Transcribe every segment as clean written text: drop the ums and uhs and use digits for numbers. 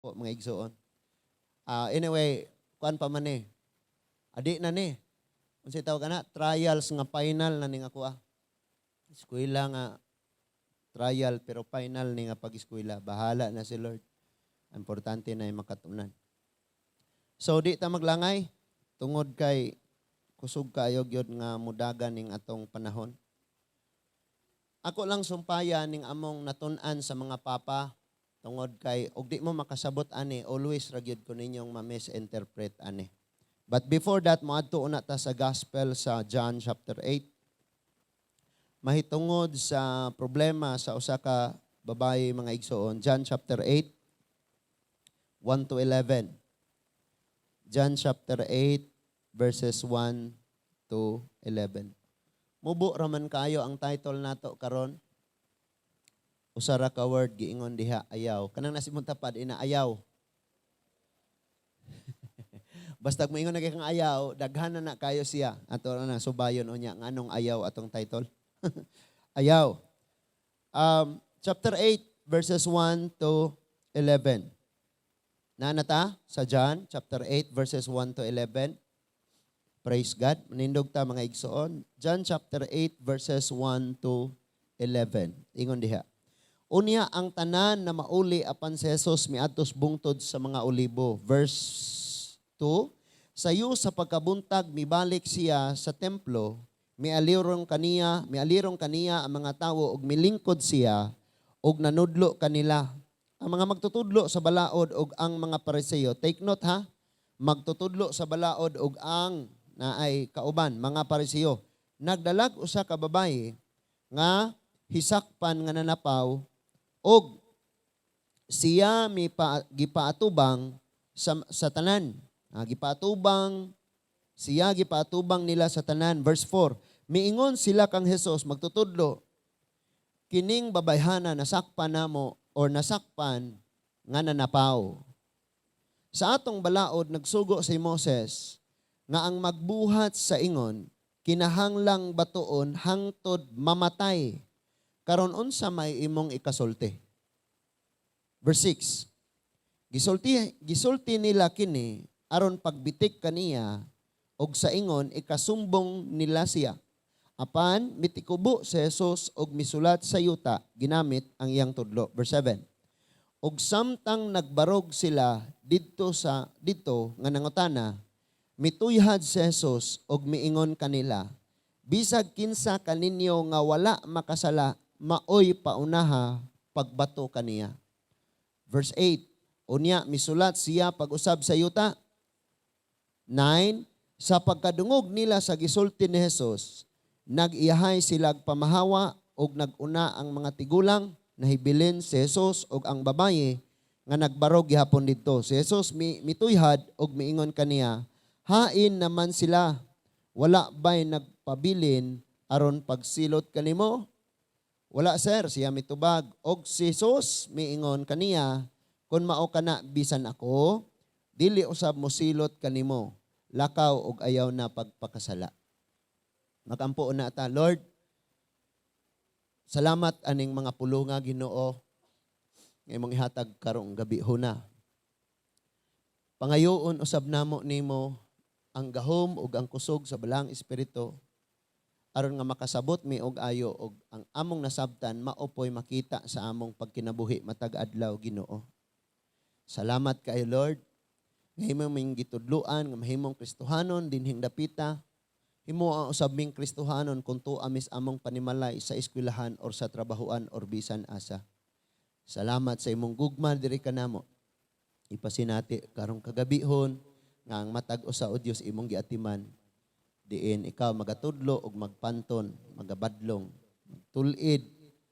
po mga igsoon. Anyway, kuan pa man ni. Adi na ni. Unsay tawag kana? Trials nga final na ning ako. Eskwela nga trial pero final ni nga pag-eskwela. Bahala na si Lord. Importante na yung makatunan. So di ta maglangay tungod kay kusog kayo gyud nga mudagan ning atong panahon. Ako lang sumpayan ning among natun-an sa mga papa tungod kay og di mo makasabot ani always ra gyud ko ninyong ma-misinterpret ani. But before that moadto una ta sa gospel sa John chapter 8. Mahitungod sa problema sa usa ka babae mga igsoon. John chapter 8 1 to 11. John chapter 8 verses 1 to 11. Mubo raman kayo ang title nato karon. Usara ka word giingon diha ayaw. Kanang nasimong tapad ina ayaw. Basta moingon na kay kang ayaw, daghan na kayo siya. Ato na subayon unya nganong ayaw atong title. Ayaw. Chapter 8 verses 1 to 11. Nanata sa John chapter 8 verses 1 to 11. Praise God. Manindog ta mga igsoon. John chapter 8 verses 1 to 11. Ingon diha. Unya ang tanan na mauli apan si Jesus miadtos bungtod sa mga olibo. Verse 2. Sayo sa pagkabuntag mibalik siya sa templo, mialirong kaniya ang mga tawo ug milingkod siya ug nanudlo kanila. Ang mga magtutudlo sa balaod ug ang mga Pariseo. Take note ha. Magtutudlo sa balaod ug ang na ay kauban, mga Pariseo. Nagdalag usa ka babae nga hisakpan nga nanapaw og siya gipaatubang sa tanan. Gipaatubang nila sa tanan. Verse 4. Miingon sila kang Hesus magtutudlo, kining babayhana nasakpan namo or nasakpan nga nanapaw. Sa atong balaod nagsugo si Moses nga ang magbuhat sa ingon, kinahanglang batuon hangtod mamatay. Karon unsa may imong ikasulti? Verse 6. Gisulti nila kini aron pagbitik kaniya og sa ingon ikasumbong nila siya. Apan mitikubo si Jesus og misulat sa yuta ginamit ang iyang tudlo. Verse 7. Og samtang nagbarog sila didto nga nangutana, mituyhad si Jesus og miingon kanila, bisag kinsa kaninyo nga wala makasala, maoy paunaha pagbato kaniya. Verse 8. Unya misulat siya pag-usab sa yuta. 9. Sa pagkadungog nila sa gisulti ni Jesus, nag-iyahay sila pamahawa og nag-una ang mga tigulang, nahibilin si Jesus og ang babaye nga nagbarog gihapon didto. Si Jesus mituyhad og miingon kaniya, hain naman sila, wala ba'y nagpabilin aron pagsilot kanimo? Wala sir, siya mitubag. Og si Jesus miingon kaniya, kun mao kana bisan ako, dili usab mo silot kanimo, lakaw og ayaw na pagpakasala. Magampo na ta, Lord, salamat aning mga pulunga Ginoo nga imong ihatag karong gabi huna. Pangayoon usab namo nimo ang gahom ug ang kusog sa balang espiritu aron nga makasabot mi og ayo og ang among nasabtan maopoy makita sa among pagkinabuhi matag adlaw Ginoo. Salamat kayo Lord. Nga himong ming gitudluan nga mahimong Kristohanon dinhing dapita. Himo ang usab ming Kristohanon kung tuamis among panimalay sa eskwelahan or sa trabahoan or bisan asa. Salamat sa imong gugma diri kanamo. Ipasinati karong kagabihon nga ang matag usa o Dios imong giatiman. Diin ikaw magatudlo og magpanton, magabadlong, magtulid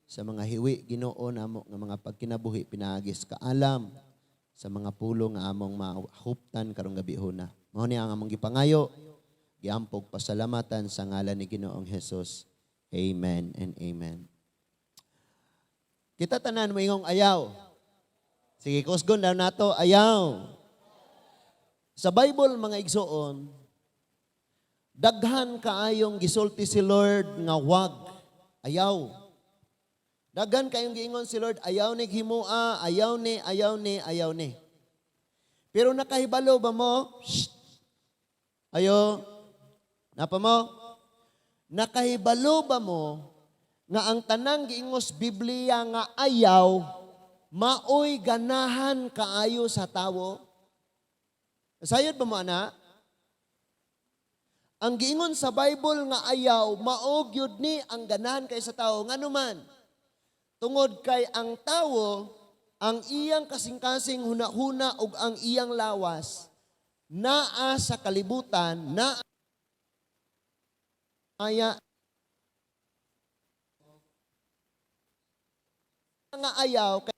sa mga hiwi Ginoo namo nga mga pagkinabuhi pinaagis kaalam sa mga pulo nga among mahuptan karong gabihon na. Mao ni ang among gipangayo, giampog pasalamatan sa ngalan ni Ginoong Hesus. Amen and amen. Kita tanan moingong ayaw. Sige, kusgon daw nato, ayaw. Sa Bible mga igsoon, daghan kaayong gisulti si Lord nga wag, ayaw. Daghan kayong giingon si Lord, ayaw ni himua, ayaw ni. Pero nakahibalo ba mo? Shh. Ayo, napa mo? Nakahibalo ba mo nga ang tanang giingos Biblia nga ayaw, maoy ganahan kaayo sa tawo? Sayod ba mo, ana? Ang giingon sa Bible nga ayaw, maog yun ni ang ganahan kay sa tawo. Nga naman, tungod kay ang tawo, ang iyang kasing-kasing huna-huna ug ang iyang lawas, naa sa kalibutan, naa aya nga ayaw kay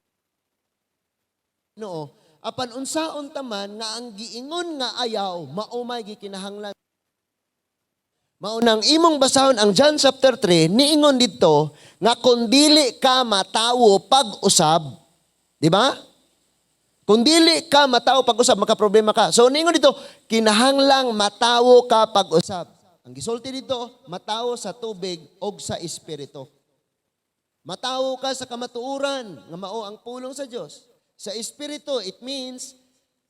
no, apan unsaon taman nga ang giingon nga ayaw maumay gikinahanglan. Maunang imong basahon ang John chapter 3, niingon dito nga kung dili ka matawo pag-usab, di ba? Kung dili ka matawo pag-usab, makaproblema ka. So niingon dito, kinahanglang matawo ka pag-usab. Ang gisulti dito, matawo sa tubig o sa espiritu. Matawo ka sa kamatuuran, nga mao ang pulong sa Diyos. Sa espiritu, it means,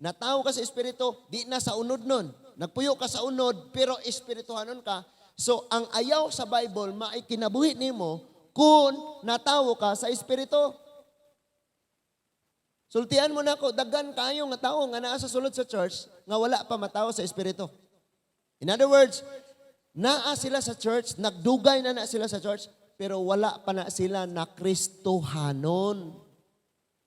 natawo ka sa espiritu, di na sa unod nun. Nagpuyo ka sa unod, pero espirituhanon ka. So, ang ayaw sa Bible, maikinabuhi nimo kung natawo ka sa espiritu. Sultian mo na ko, daghan kayo nga tao nga naa sa sulod sa church, nga wala pa matawo sa espiritu. In other words, naa sila sa church, nagdugay na sila sa church, pero wala pa na sila na Kristohanon.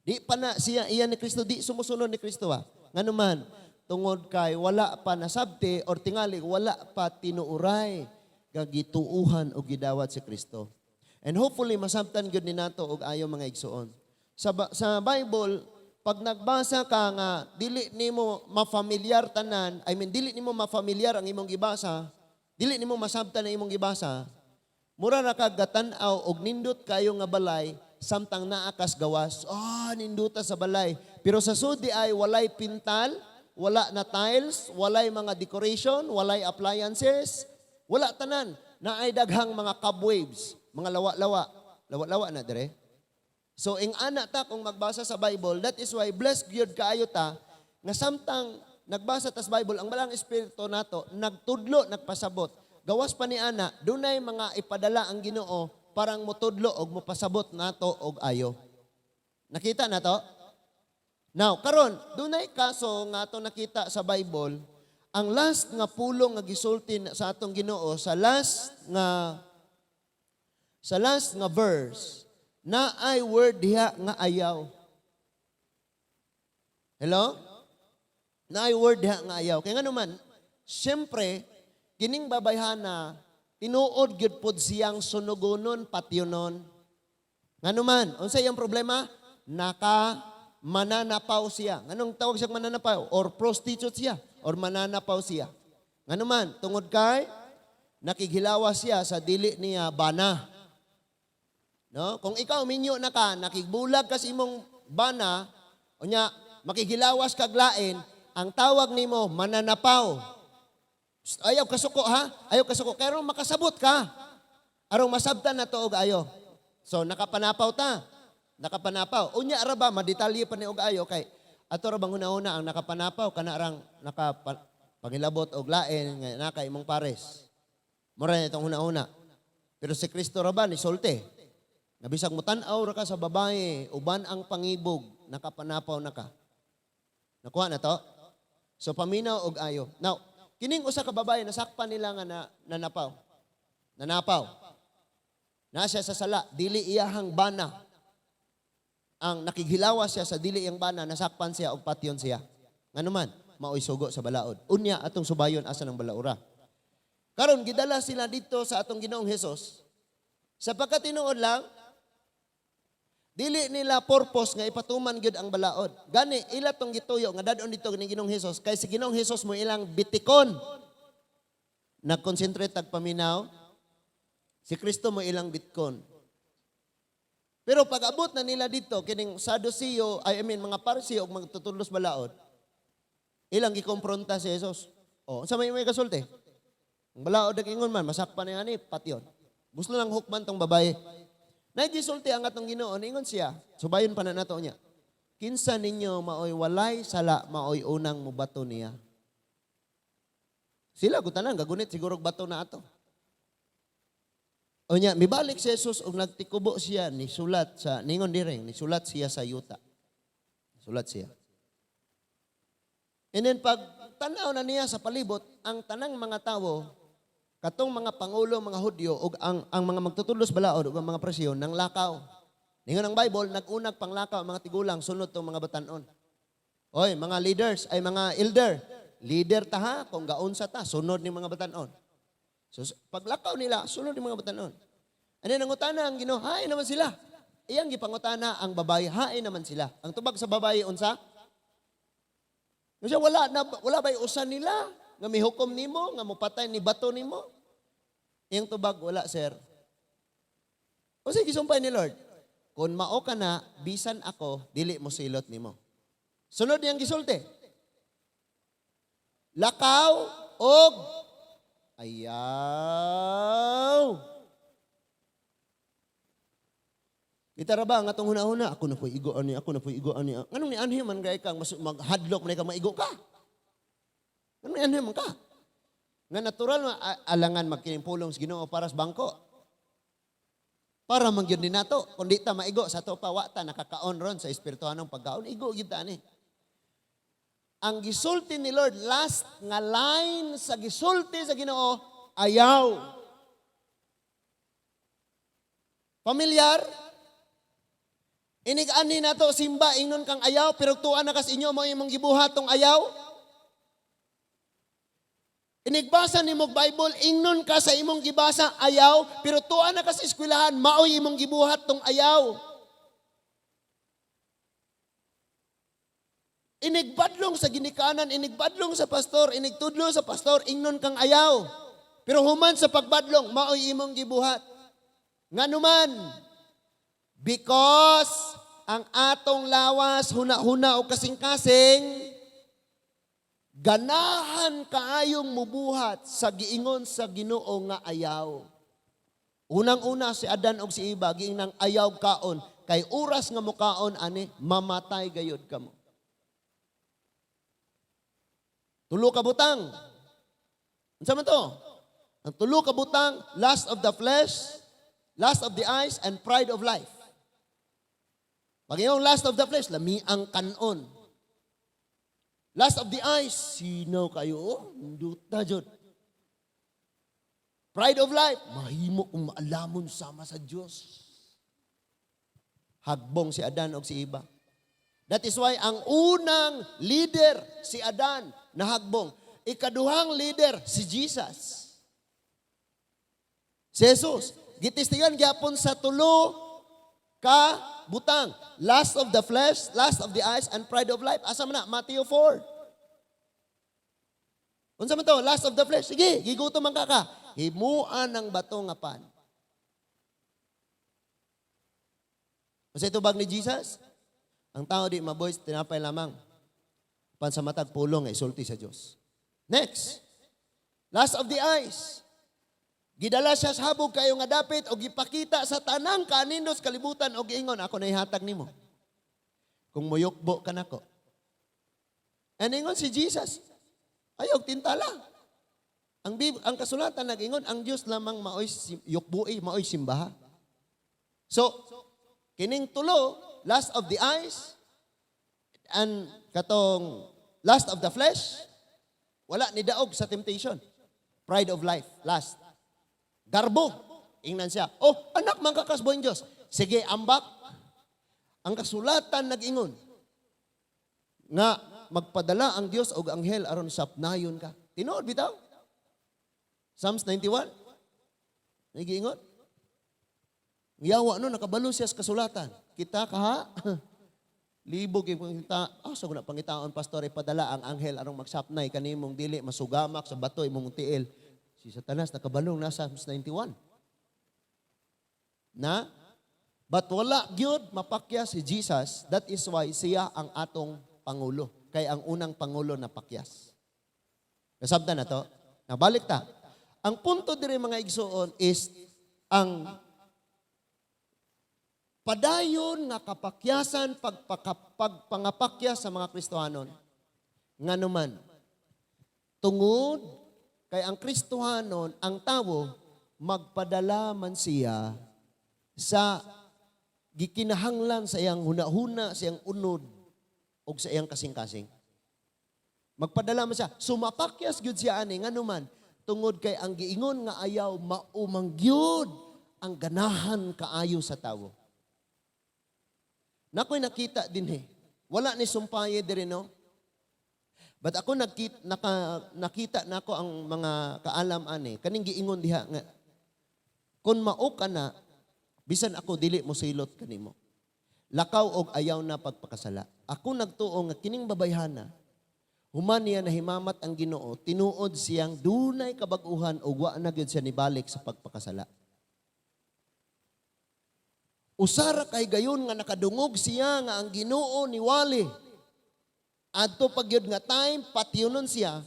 Di pa na siya, iyan ni Kristo, di sumusunod ni Kristo ha. Nga naman, tungod kay wala pa nasabti or tingali, wala pa tinuuray, gagituuhan o gidawat si Kristo. And hopefully, masabtan gyud ni nato og ayo mga igsuon. Sa Bible, pag nagbasa ka nga, dili nimo mafamiliar tanan, dili nimo mafamiliar ang imong gibasa, dili nimo masabtan ang imong gibasa, mura na kagatan-aw og nindot kayo nga balay, samtang naakas gawas, ninduta sa balay. Pero sa sudi ay walay pintal, wala na tiles, walay mga decoration, walay appliances, wala tanan. Naay daghang mga cobwebs, mga lawa-lawa. Lawa-lawa na dire. So, ing ana ta kung magbasa sa Bible, that is why blessed gyud kaayo ta, nga samtang nagbasa ta sa Bible, ang balang espiritu nato, nagtudlo, nagpasabot. Gawas pa ni ana, dunay mga ipadala ang Ginoo, parang mutudlo og mopasabot nato og ayo. Nakita na to? Now, karon, dunay kaso nga ato nakita sa Bible, ang last nga pulong nga gisulti sa atong Ginoo, sa last nga verse, na ay word diha nga ayaw. Hello? Na ay word diha nga ayaw. Kaya nga naman, siyempre, kining babayhana, tinuod gyud pod siyang sunugonon, patyonon. Nga naman, unsa iyang problema? Mananapaw siya. Anong tawag siyang mananapaw? Or prostitute siya. Or mananapaw siya. Nga naman, tungod kay, nakighilawas siya sa dili niya bana. No? Kung ikaw minyo na ka, nakigbulag ka sa imong bana, o niya, makighilawas kag lain, ang tawag nimo mananapaw. Ayaw kasuko ha? Ayaw kasuko. Kaya makasabot ka. Arong masabtan na to og ayo. So nakapanapaw ta. Nakapanapaw. Unya araba madetalye pa ni og ayo kay ato ra bang una-una ang nakapanapaw kana rang nakapangilabot og lain nga naka imong pares. Mura na itong una-una. Pero si Kristo ra ba ni sulti? Nabisag mo tan-aw ra ka sa babae, uban ang pangibog, nakapanapaw na ka. Nakuha na to? So paminaw og ayo. Now, kining usa ka babae nasakpan nila nga nanapaw. Na siya sa sala, dili iyahang bana. Ang nakighilawas siya sa dili iyang bana, nasakpan siya og patyon siya. Nganuman, maoy sugo sa balaod. Unya atong subayon asa ng balaura. Karon gidala sila dito sa atong Ginoong Hesus. Sa pagkatinuod lang, dili nila purpose nga ipatuman gyud ang balaod. Gani ila tong gituyo nga dadon dito ni Ginoong Hesus kay si Ginoong Hesus mo ilang bitikon. Nag-concentrate tag paminaw. Si Kristo mo ilang bitkon. Pero pag abot na nila dito kining Saduceo, mga Pariseo og magtutulos balaod. Ilang gikompronta si Jesus. Sa may kasulti. Ang balaod nag-ingon man masakpan niya ani patyon. Gusto lang hukman tong babae. Nagisulti ang atong Ginoo, ingon siya. Subayon pa na nato niya. kinsa ninyo maoy walay sala maoy unang mubato niya. Sila gutanan gagunit siguro bato na ato. O niya, mibalik si Jesus ug nagtikubo siya ni sulat sa ningon direng ni sulat siya sa yuta. Sulat siya. And then pag tanaw na niya sa palibot, ang tanang mga tawo, katong mga pangulo, mga Hudyo, ug ang mga magtutulos balaod, ug ang mga presyon, nang lakaw. Ningon ang Bible, nag-unag panglakaw ang mga tigulang, sunod tong mga batanon. Oy, mga leaders, ay mga elder, leader ta ha, kung gaunsa ta, sunod ni mga batanon. So, paglakaw nila, sunod ni mga batanon. Ano ang utana ang Ginoo? Hain naman sila. Iyang gipangutana ang babae, hain naman sila. Ang tubag sa babae, unsa? Kasi wala ba usan nila nga may hukom nimo, nga mupatay ni bato nimo? Iyang tubag, wala, sir. O sige, sumpay ni Lord. Kung mao ka na, bisan ako, dili mo silot nimo. Sunod niyang gisulti. Lakaw og ayaw. Kita ra ba nga tong huna-huna, ako na po igoan niya, ako na po igoan niya. Anong ni anhi man gay kang maghadlok man ka maigo ka? Anong ni anhi man ka? Nga natural alangan magkinimpulong sa Ginoo para sa bangko. Para mangyud ni nato, kun di ta maigo sa to pa wa ta nakakaon ron sa espirituhanong pagkaon, igo gyud ta ni. Ang gisulti ni Lord, last nga line sa gisulti sa Ginoo, ayaw. Pamilyar? Inig-ani na to, simba, ingnon kang ayaw, pero tuan na kas inyo mo imong gibuhat tong ayaw. Inigbasa ni mong Bible, ingnon ka sa imong gibasa, ayaw, pero tuan na kas eskwelahan, maoy imong gibuhat tong ayaw. Inigbadlong sa ginikanan, inigbadlong sa pastor, inigtudlo sa pastor, ingnon kang ayaw. Pero human sa pagbadlong, maoy imong gibuhat. Nga numan, because ang atong lawas, huna-huna o kasing-kasing, ganahan kaayong mubuhat sa giingon sa Ginoo nga ayaw. Unang-una si Adan o si Eva, giinang ayaw kaon, kay oras nga mukaon, ani, mamatay gayod kamo. Tulo ka butang. Ano man to? Ang tulo ka butang, lust of the flesh, lust of the eyes, and pride of life. Pag yung lust of the flesh, lami ang kanon. Lust of the eyes, sino kayo? Duta jud. Pride of life, mahimo kung maalamon sama sa Diyos. Hagbong si Adan o si Eva. That is why ang unang leader si Adan na hagbong. Ikaduhang leader si Jesus. Si Jesus. Gitistigan gyapon sa tulo ka butang. Lust of the flesh, lust of the eyes, and pride of life. Asa man na? Matthew 4. Unsa man to? Lust of the flesh. Sige, gigutom man ka. Himuan ng bato nga pan. Kasi ito bag ni Jesus? Ang tao di maboy, tinapay lamang. Pansamatag pulong ay sulti sa Diyos. Next. Lust of the eyes. Gidala siya sa habog kayo nga dapit o gipakita sa tanang kanindos kalibutan o giingon, ako na ihatag nimo. Kung muyukbo ka nako. And ingon si Jesus, ayog tintala. Ang kasulatan nag-ingon, ang Diyos lamang maoy yukboi, maoy simbaha. So, kining tulo, lust of the eyes, and katong lust of the flesh, wala ni daog sa temptation. Pride of life, lust. Garbo, ingnan siya. Oh, anak, mangkakasboing Diyos. Sige, ambak. Ang kasulatan nag-ingon, nga magpadala ang Diyos o anghel aron sapnayon ka. Tinood bitaw? Psalms 91. Nag-iingon. Yawa no, nakabalo siya sa kasulatan. Kita ka ha? Libog yung pangita. So na pangitaon, pastor, ipadala ang anghel arong magsapnay kanimong dili, masugamak sa bato, imong tiil. Si Satanas nakabalong na Psalms 91. Na? But wala gyud mapakya si Jesus. That is why siya ang atong Pangulo. Kay ang unang Pangulo na pakyas. Nasabda na to? Nabalik ta. Ang punto diri mga igsuon is ang Padayon nga kapakyasan pagpangapakyas sa mga Kristohanon. Nganuman, tungod kay ang Kristohanon, ang tawo, magpadala man siya sa gikinahanglan sa iyang hunahuna, sa iyang unod, o sa iyang kasing-kasing. Magpadala man siya. Sumapakyas gyud siya ani, nganuman, tungod kay ang giingon nga ayaw, maumangyod ang ganahan kaayo sa tawo. Nako'y nakita din wala ni sumpaye diri no. But ako nakita nako ang mga kaalam ani kaning giingon diha nga kun mao ka na bisan ako dili mo silot kanimo. Lakaw og ayaw na pagpakasala. Ako nagtuo nga kining babayhana human niya nahimamat ang Ginoo, tinuod siyang dunay kabag-uhan ug wa na gyud siya nibalik sa pagpakasala. Usara kay gayon nga nakadungog siya nga ang Ginoo ni wali. Adto pagyud nga time patiunon siya.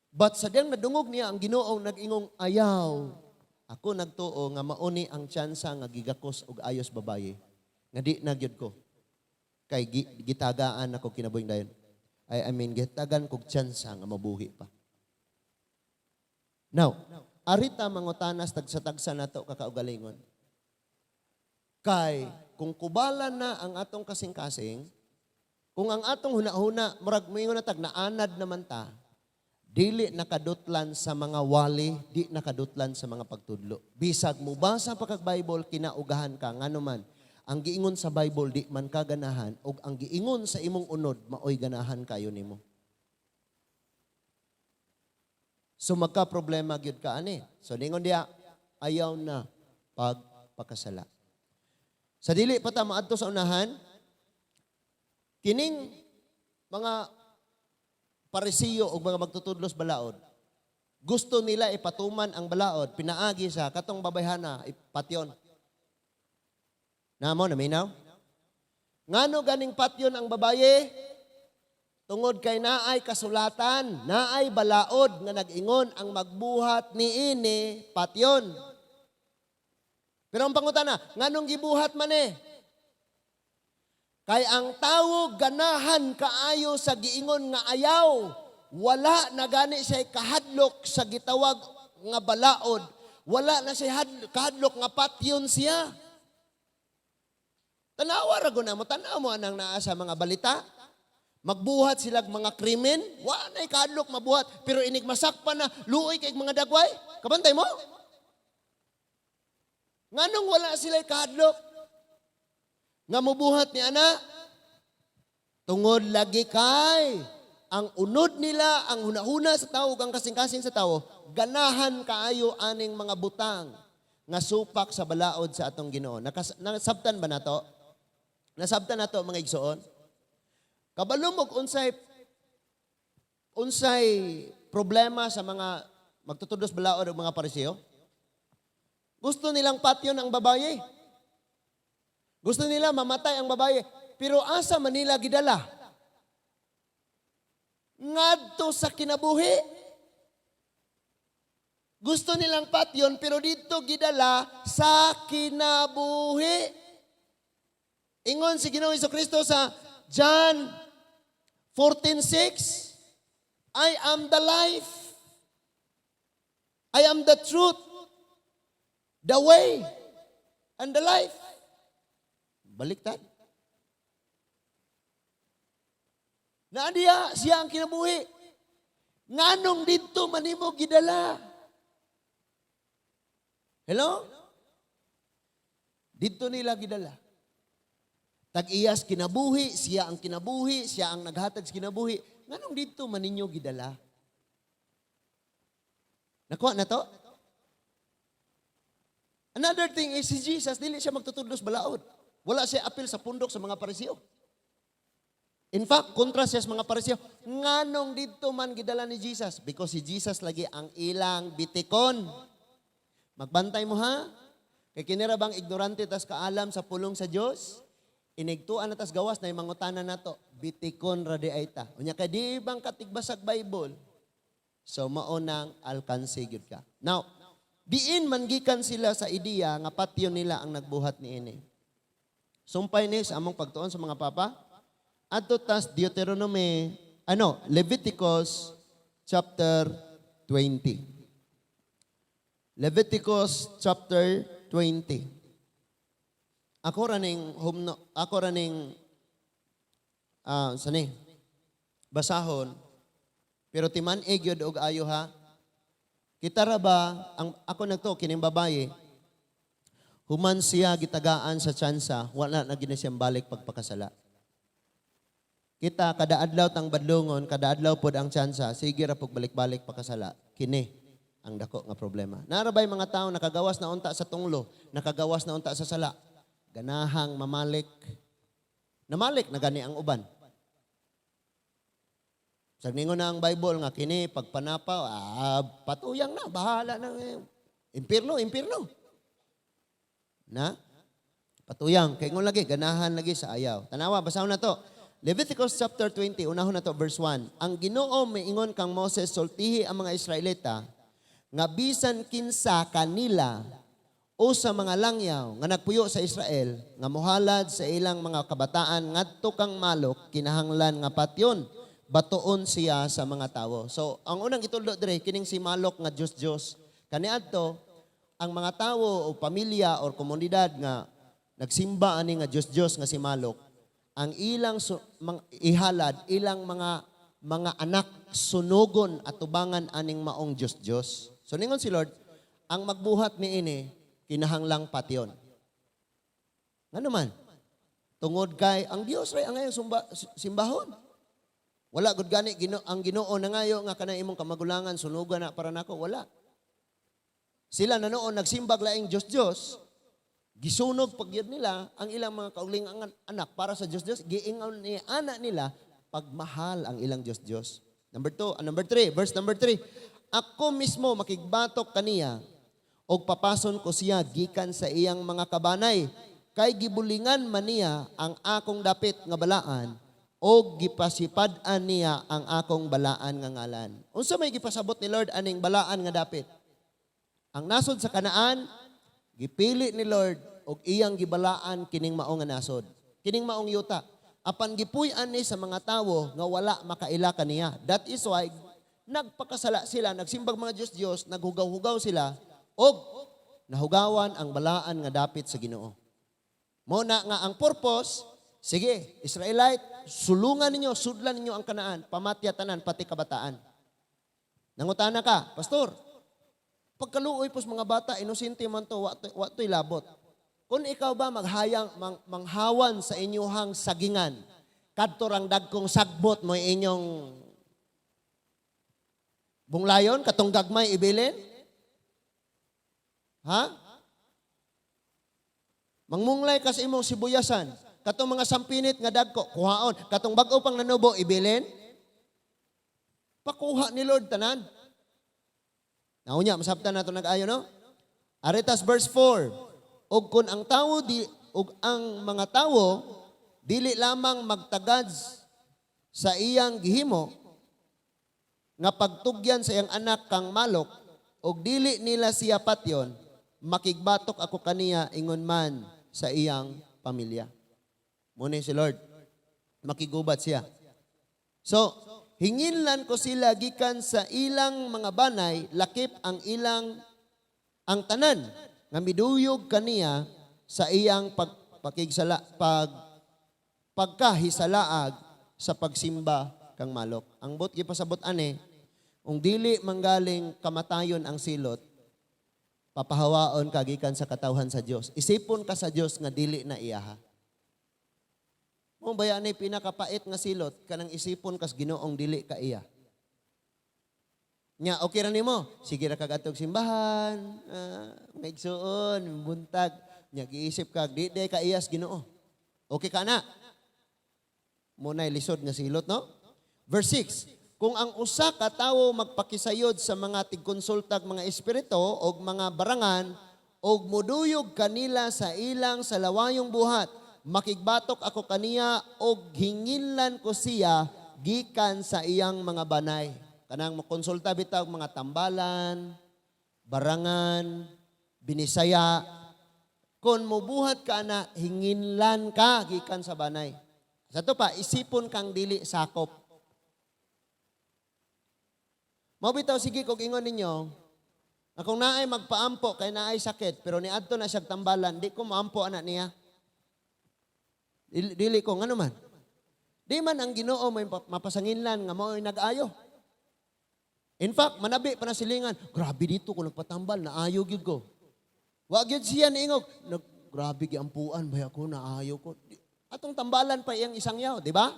But sa diyang nadungog niya ang Ginoo nag-ingong ayaw. Ako nagtuo nga mauni ang tsansa nga gigakos og ayos babaye. Nga di na gyud ko. Kay gitagaan ako kinabuhing dayon. I mean gitagan kog tsansa nga mabuhi pa. Now, arita mangutanas tagsa-tagsa nato kakaugalingon. Kay, kung kubalan na ang atong kasing-kasing, kung ang atong huna-huna, murag mo na tag naanad naman ta, dili nakadutlan sa mga wali, di nakadutlan sa mga pagtudlo. Bisag mo basa pa kag Bible, kinaugahan ka, nganuman, ang giingon sa Bible, di man ka ganahan, o ang giingon sa imong unod, maoy ganahan kayo nimo. So magka-problema gyud ka ani. So ningon diya, ayaw na pagpakasala. Sa dili pa ta maadto sa unahan, kining mga parisiyo o mga magtutudlos balaod, gusto nila ipatuman ang balaod, pinaagi sa katong babayhana, ipatyon. Namo, naminaw? Ngano ganing patyon ang babaye? Tungod kay naay kasulatan, naay balaod nga nag-ingon ang magbuhat niini patyon. Pero ang pangutana, nganong gibuhat man Kay ang tawo ganahan kaayo sa giingon nga ayaw, wala na gani siya kahadlok sa gitawag nga balaod, wala na siya kahadlok nga patyon siya. Tanawa ra mo, tanaw mo anang naa sa mga balita. Magbuhat sila mga krimen, wala na kahadlok mabuhat, pero inig masakpan na, luoy kay mga dagway. Kabantay mo? Nganong wala sila kahadlok? Nga mubuhat ni ana? Tungod lagi kay ang unod nila, ang hunahuna sa tao, ang kasing-kasing sa tao, ganahan kaayo aning mga butang nga supak sa balaod sa atong Ginoo. Nasabtan ba nato? Nasabtan nato mga igsoon? Kabalumog unsay problema sa mga magtutudos balaod o mga parisiyo? Gusto nilang patyon ang babaye. Gusto nila mamatay ang babaye. Pero asa man nila gidala? Ngadto sa kinabuhi. Gusto nilang patyon pero dito gidala sa kinabuhi. Ingon si Ginoong Jesucristo sa John 14:6, I am the life. I am the truth, the way, and the life. Baliktad. Naadiya siya ang kinabuhi. Nganong dito manimo gidala? Hello? Dito nila gidala. Tag-iyas kinabuhi, siya ang kinabuhi, siya ang naghatag sa kinabuhi. Nganong dito maninyo gidala? Nakuha na to? Another thing is si Jesus, dili siya magtutudlos balaod. Wala siya apil sa pundok sa mga parisiyo. In fact, kontra siya sa mga parisiyo. Nganong dito man gidala ni Jesus? Because si Jesus lagi ang ilang bitikon. Magbantay mo ha? Kay kinira bang ignorante tas kaalam sa pulong sa Diyos? Inigtuan na tas gawas na yung mangutana na to. Bitikon radi aita. Unya kay di bang katigbasag Bible? So maunang alkansi gyud ka. Now, diin man gikan sila sa ideya nga patyon nila ang nagbuhat niini. Sumpay ni sa among pagtuon sa mga papa. Adto tas Deuteronomy, Leviticus chapter 20. Leviticus chapter 20. Ako raning basahon, pero timan-eg yun og ayo ha. Kita ra ba, ako nagto, kining babae, human siya gitagaan sa tsansa, wala na gina siyang balik pagpakasala. Kita, kada adlaw tang badlongon, kada adlaw pod ang tsansa, sige ra pag balik-balik pakasala. Kini, ang dako nga problema. Narabay mga tao nakagawas na unta sa tunglo, nakagawas na unta sa sala. Ganahang mamalik. Namalik na gani ang uban. Sagningon na ang Bible nga kini pagpanapaw, patuyang na, bahala na. Impirno. Na? Patuyang. Kaya ngon lagi, ganahan lagi sa ayaw. Tanawa, basahon na to. Leviticus chapter 20, unahon na to, verse 1. Ang Ginoo miingon kang Moses, sultihi ang mga Israelita, nga bisan kinsa kanila o sa mga langyaw nga nagpuyo sa Israel, nga muhalad sa ilang mga kabataan, ngadto kang malok, kinahanglan nga patyon, batuon siya sa mga tawo. So, ang unang ituldo dire, kining si malok nga Diyos. Kaniadto, ang mga tawo o pamilya o komunidad nga nagsimba ani nga Diyos nga si malok, ang ilang ihalad, ilang mga anak sunugon at tubangan aning maong Diyos. So ningon si Lord, ang magbuhat ni ini, kinahanglang patyon. Nga naman, tungod kay, ang Diyos ray ang ngayon simbahon. Wala gud gani ang Ginoo na ngayo nga kanang imong kamagulangan sunugan na para nako, wala. Sila na noon nagsimbag laing Diyos. Gisunog pagyud nila ang ilang mga kauling anak para sa Diyos. Giingon ni anak nila pagmahal ang ilang Diyos. Number 3, verse number 3. Ako mismo makigbatok kaniya og papason ko siya gikan sa iyang mga kabanay kay gibulingan man niya ang akong dapit nga balaan o gipasipad-an niya ang akong balaan nga ngalan. Unsa may gipasabot ni Lord aning balaan nga dapit? Ang nasod sa Kanaan, gipili ni Lord og iyang gibalaan kining maong nga nasod. Kining maong yuta. Apan gipuy-an ni sa mga tawo nga wala makaila kaniya. That is why nagpakasala sila, nagsimbag mga Diyos, naghugaw-hugaw sila og nahugawan ang balaan nga dapit sa Ginoo. Muna nga ang purpose, sige, Israelite, sulungan ninyo, sudlan ninyo ang Kanaan, pamatya tanan, pati kabataan. Nangutana ka, Pastor, pagkaluoy pos mga bata, inosente man to, wato'y labot. Kung ikaw ba manghawan sa inyuhang sagingan, kadto rang dagkong sagbot mo inyong bunglayon, katong gagmay ibilin? Ha? Mangmunglay ka sa imong sibuyasan, katong mga sampinit nga dagko, kuhaon, katong bag-o pang nanubo, ibilin? Pakuha ni Lord tanan. Naunya, masabtan nato nag-ayo, no? Aritas verse 4. Og kun ang tawo og ang mga tawo dili lamang magtagad sa iyang gihimo nga pagtugyan sa iyang anak kang malok og dili nila siya patyon, makigbatok ako kaniya ingon man sa iyang pamilya. Muna si Lord, makigubat siya. So, hinginlan ko sila gikan sa ilang mga banay, lakip ang tanan nga miduyog kaniya sa iyang pagkahisalaag sa pagsimba kang malok. Ang bot gipasabot ani, kung dili manggaling kamatayon ang silot, papahawaon ka gikan sa katawhan sa Dios. Isipon ka sa Dios nga dili na iyaha. Mo bayan ni pinakapait nga silot kanang isipon kas Ginoong dili ka iya. Nya okay ra nimo, sige ra kag atog simbahan, maigsuon, buntag, nya giisip kag di ka iyas Ginoo. Okay ka na? Munay lisod nga silot, no? Verse 6. Kung ang usa ka tawo magpakisayod sa mga tigkonsultag mga espiritu og mga barangan og muduyog kanila sa ilang salawayong buhat, makigbatok ako kaniya og hinginlan ko siya gikan sa iyang mga banay. Kanang makonsulta bitaw mga tambalan, barangan, binisaya, Kung mubuhat ka na, hinginlan ka, gikan sa banay. Sa to pa, isipon kang dili sakop. Mabitaw, sige, kung ingon ninyo, na kung naay magpaampo, kay naay sakit, pero niadto na siyag tambalan, di ko maampo anak niya. Dili ko, ano man. Di man ang Ginoo may mapasanginlan, nga mo ay nag-ayo. In fact, manabi pa na silingan, grabe dito kung nagpatambal, naayo gyud ko. Wag yun siya niingog. Grabe giampuan ba ako, naayo ko. Atong tambalan pa iyang isang yaw, di ba?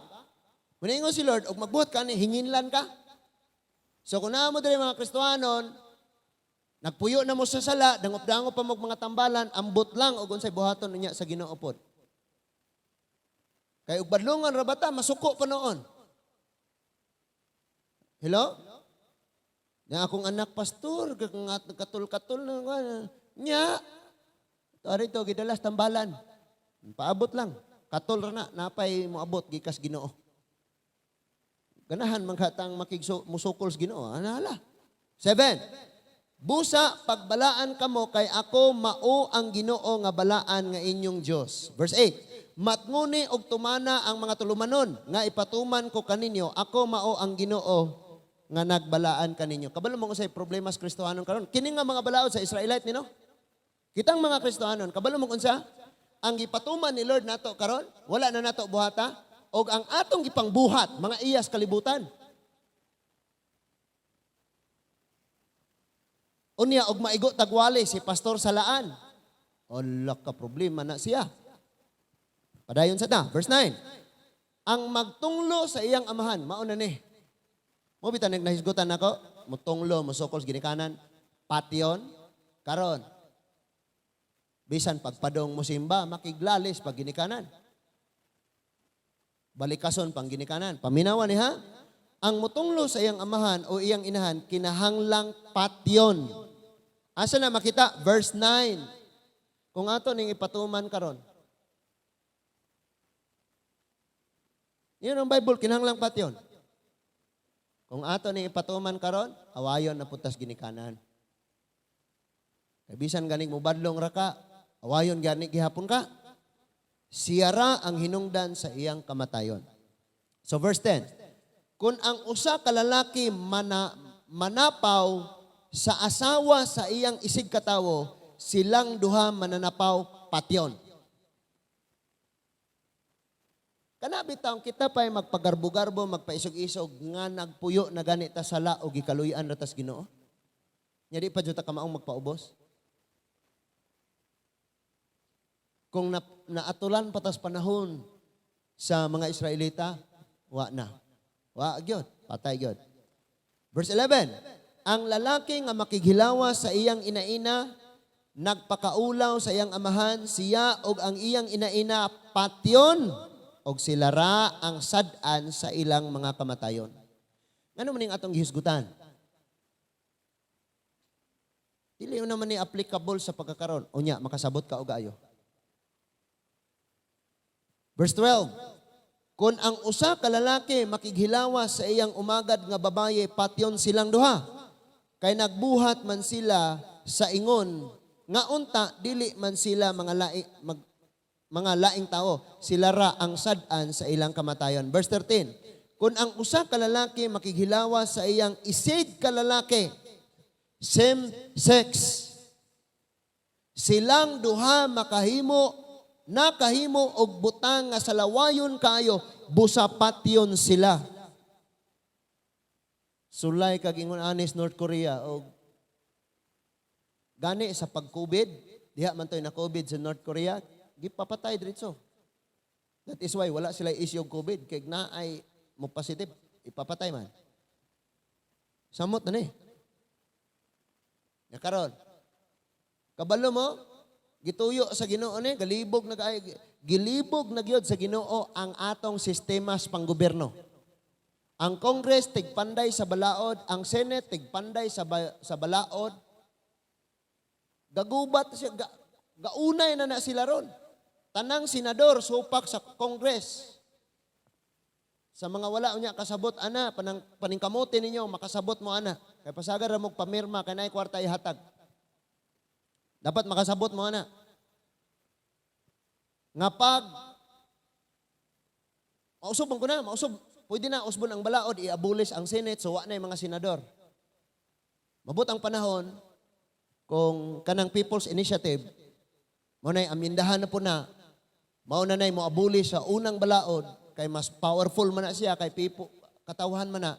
Manaingon si Lord, og magbuhat ka ni, hinginlan ka. So kung naamo diri mga Kristohanon, nagpuyo na mo sa sala, dangop-dangop pa mo mga tambalan, ambot lang og unsay buhaton niya sa Ginoo pod. Kay og badlongan ra bata, masuko pa noon. Hello? Na akong anak pastor, katul-katul na nya. Tari to gidalas tambalan. Paabot lang. Katul ra na napay mo abot gikas Ginoo. Ganahan manghatang musukol sa Ginoo. Anala. 7. Busa pagbalaan kamo kay ako mao ang Ginoo nga balaan nga inyong Dios. Verse 8. Matnguni og tumana ang mga tulumanon nga ipatuman ko kaninyo, ako mao ang Ginoo nga nagbalaan kaninyo. Kabalo mo unsay problema sa Kristohanon karon? Kini nga mga balaod sa Israelite nino. Kitang mga Kristohanon, kabalo mo unsa? Ang gipatuman ni Lord nato karon, wala na nato buhata og ang atong gipangbuhat mga iyas kalibutan. Unya og maigo tagwali si pastor Salaan. Wala ka problema na siya. Padayon sa ta, verse 9. Ang magtunglo sa iyang amahan, mao na ni. Mo bitan nagnahisgutan nako, mutunglo, musukol sa ginikanan, patyon, karon. Bisan pagpadong mo simba, makiglalis pag ginikanan. Balikason pang ginikanan. Paminawan ni ha? Ang mutunglo sa iyang amahan o iyang inahan, kinahanglang patyon. Asa na makita? Verse 9. Kung ato ning ipatuman karon. Yun ang Bible, kinahanglang patyon. Kung ato ning ipatuman karon, awayon na putas ginikanan. Bisan ganing mo badlong ra ka, awayon gani gihapon ka. Siyara ang hinungdan sa iyang kamatayon. So verse 10. Kung ang usa ka lalaki manapaw sa asawa sa iyang isig katawo, silang duha mananapaw patyon. Kana bitaw kita pa'y magpagarbo-garbo, magpaisog-isog nga nagpuyo na gani ta sala o gikaluyan ra tas Ginoo. Nya di pa jud ta kamaong magpaubos. Kung naatulan patas panahon sa mga Israelita, wa na. Wa gyud, patay gyud. Verse 11. Ang lalaki nga makighilawa sa iyang inaina, nagpakaulaw sa iyang amahan, siya og ang iyang inaina patyon, og sila ra ang sad-an sa ilang mga kamatayon. Ngano man ning atong gihisgutan? Dili naman ni applicable sa pagkakaron. Unya, makasabot ka og ayo. Verse 12. Kung ang usa ka lalaki makighilawa sa iyang umagad nga babaye, patyon silang duha. Kay nagbuhat man sila sa ingon, nga unta dili man sila mga laing tao, sila ra ang sad-an sa ilang kamatayon. Verse 13. Kung ang usa ka lalaki makighilawa sa iyang isig ka lalaki, same sex, silang duha nakahimo og butang nga sa lawayon kaayo, busapatyon sila. Sulay kag ingon anis North Korea og gani sa pag-COVID, diha man toy na COVID sa North Korea, gipapatay diretso. That is why wala sila issue og COVID kay naay mo positive, ipapatay man. Samot na ni. Ya karon. Kabalo mo, gituyo sa Ginoo ni, gilibog na gyud sa Ginoo ang atong sistema sa panggobyerno. Ang Congress tigpanday sa balaod, ang Senate tigpanday sa balaod. Gagubat siya, gaunay na sila ron. Tanang senador supak sa Congress. Sa mga wala unya kasabot ana, paningkamuti ninyo makasabot mo ana. Kay pasagar ra mo pamirma kanay kwarta ihatag. Dapat makasabot mo ana. nga pag mausob man ko na, mausob, pwede na usbon ang balaod, i-abolish ang Senate, so wa na yung mga senador. Mabot ang panahon, kung kanang People's Initiative, mao na amindahan na po na, mao na mo abolish sa unang balaod, kay mas powerful man na siya, kay people, katawhan man na,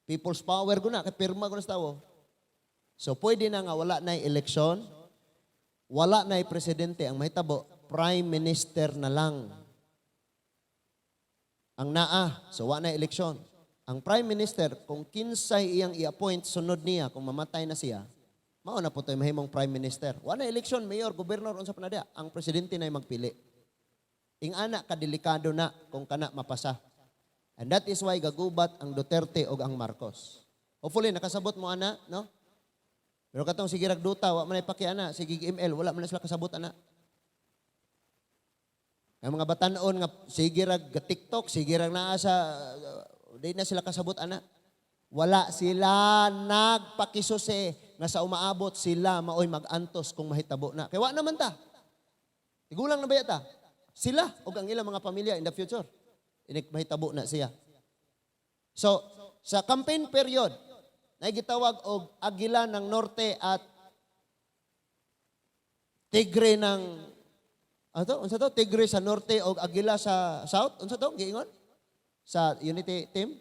people's power ko na, kay pirma ko na sa tao. So pwede na nga wala na eleksyon, wala na presidente, ang mahitabo, prime minister na lang. Ang naa, so wala na eleksyon. Ang prime minister, kung kinsay iyang i-appoint, sunod niya, kung mamatay na siya, mauna po tayo mahimong prime minister. Wala na eleksyon, mayor, gobernador, unsa pa na dia. Ang presidente na magpili. Ing ana kadelikado na kung kana mapasa. And that is why gagubat ang Duterte o ang Marcos. Hopefully, nakasabot mo ana, no? Pero katong sige ragduta, wa man ay pakiana, sige ML, wala man na sila kasabot ana. Ang mga batanon nga sige rag TikTok, sige rag naa sa di na sila kasabot ana. Wala sila nagpakisuse nga sa umaabot sila maoy magantos kung mahitabo na. Kay wa naman ta. Tigulang na ba ta? Sila o ang ilang mga pamilya in the future. Inik mahitabo na siya. So, sa campaign period, na gitawag og Agila ng Norte at Tigre ng unsa to? Tigre sa Norte o Agila sa South? Unsa to? Giingon? Sa Unity Team?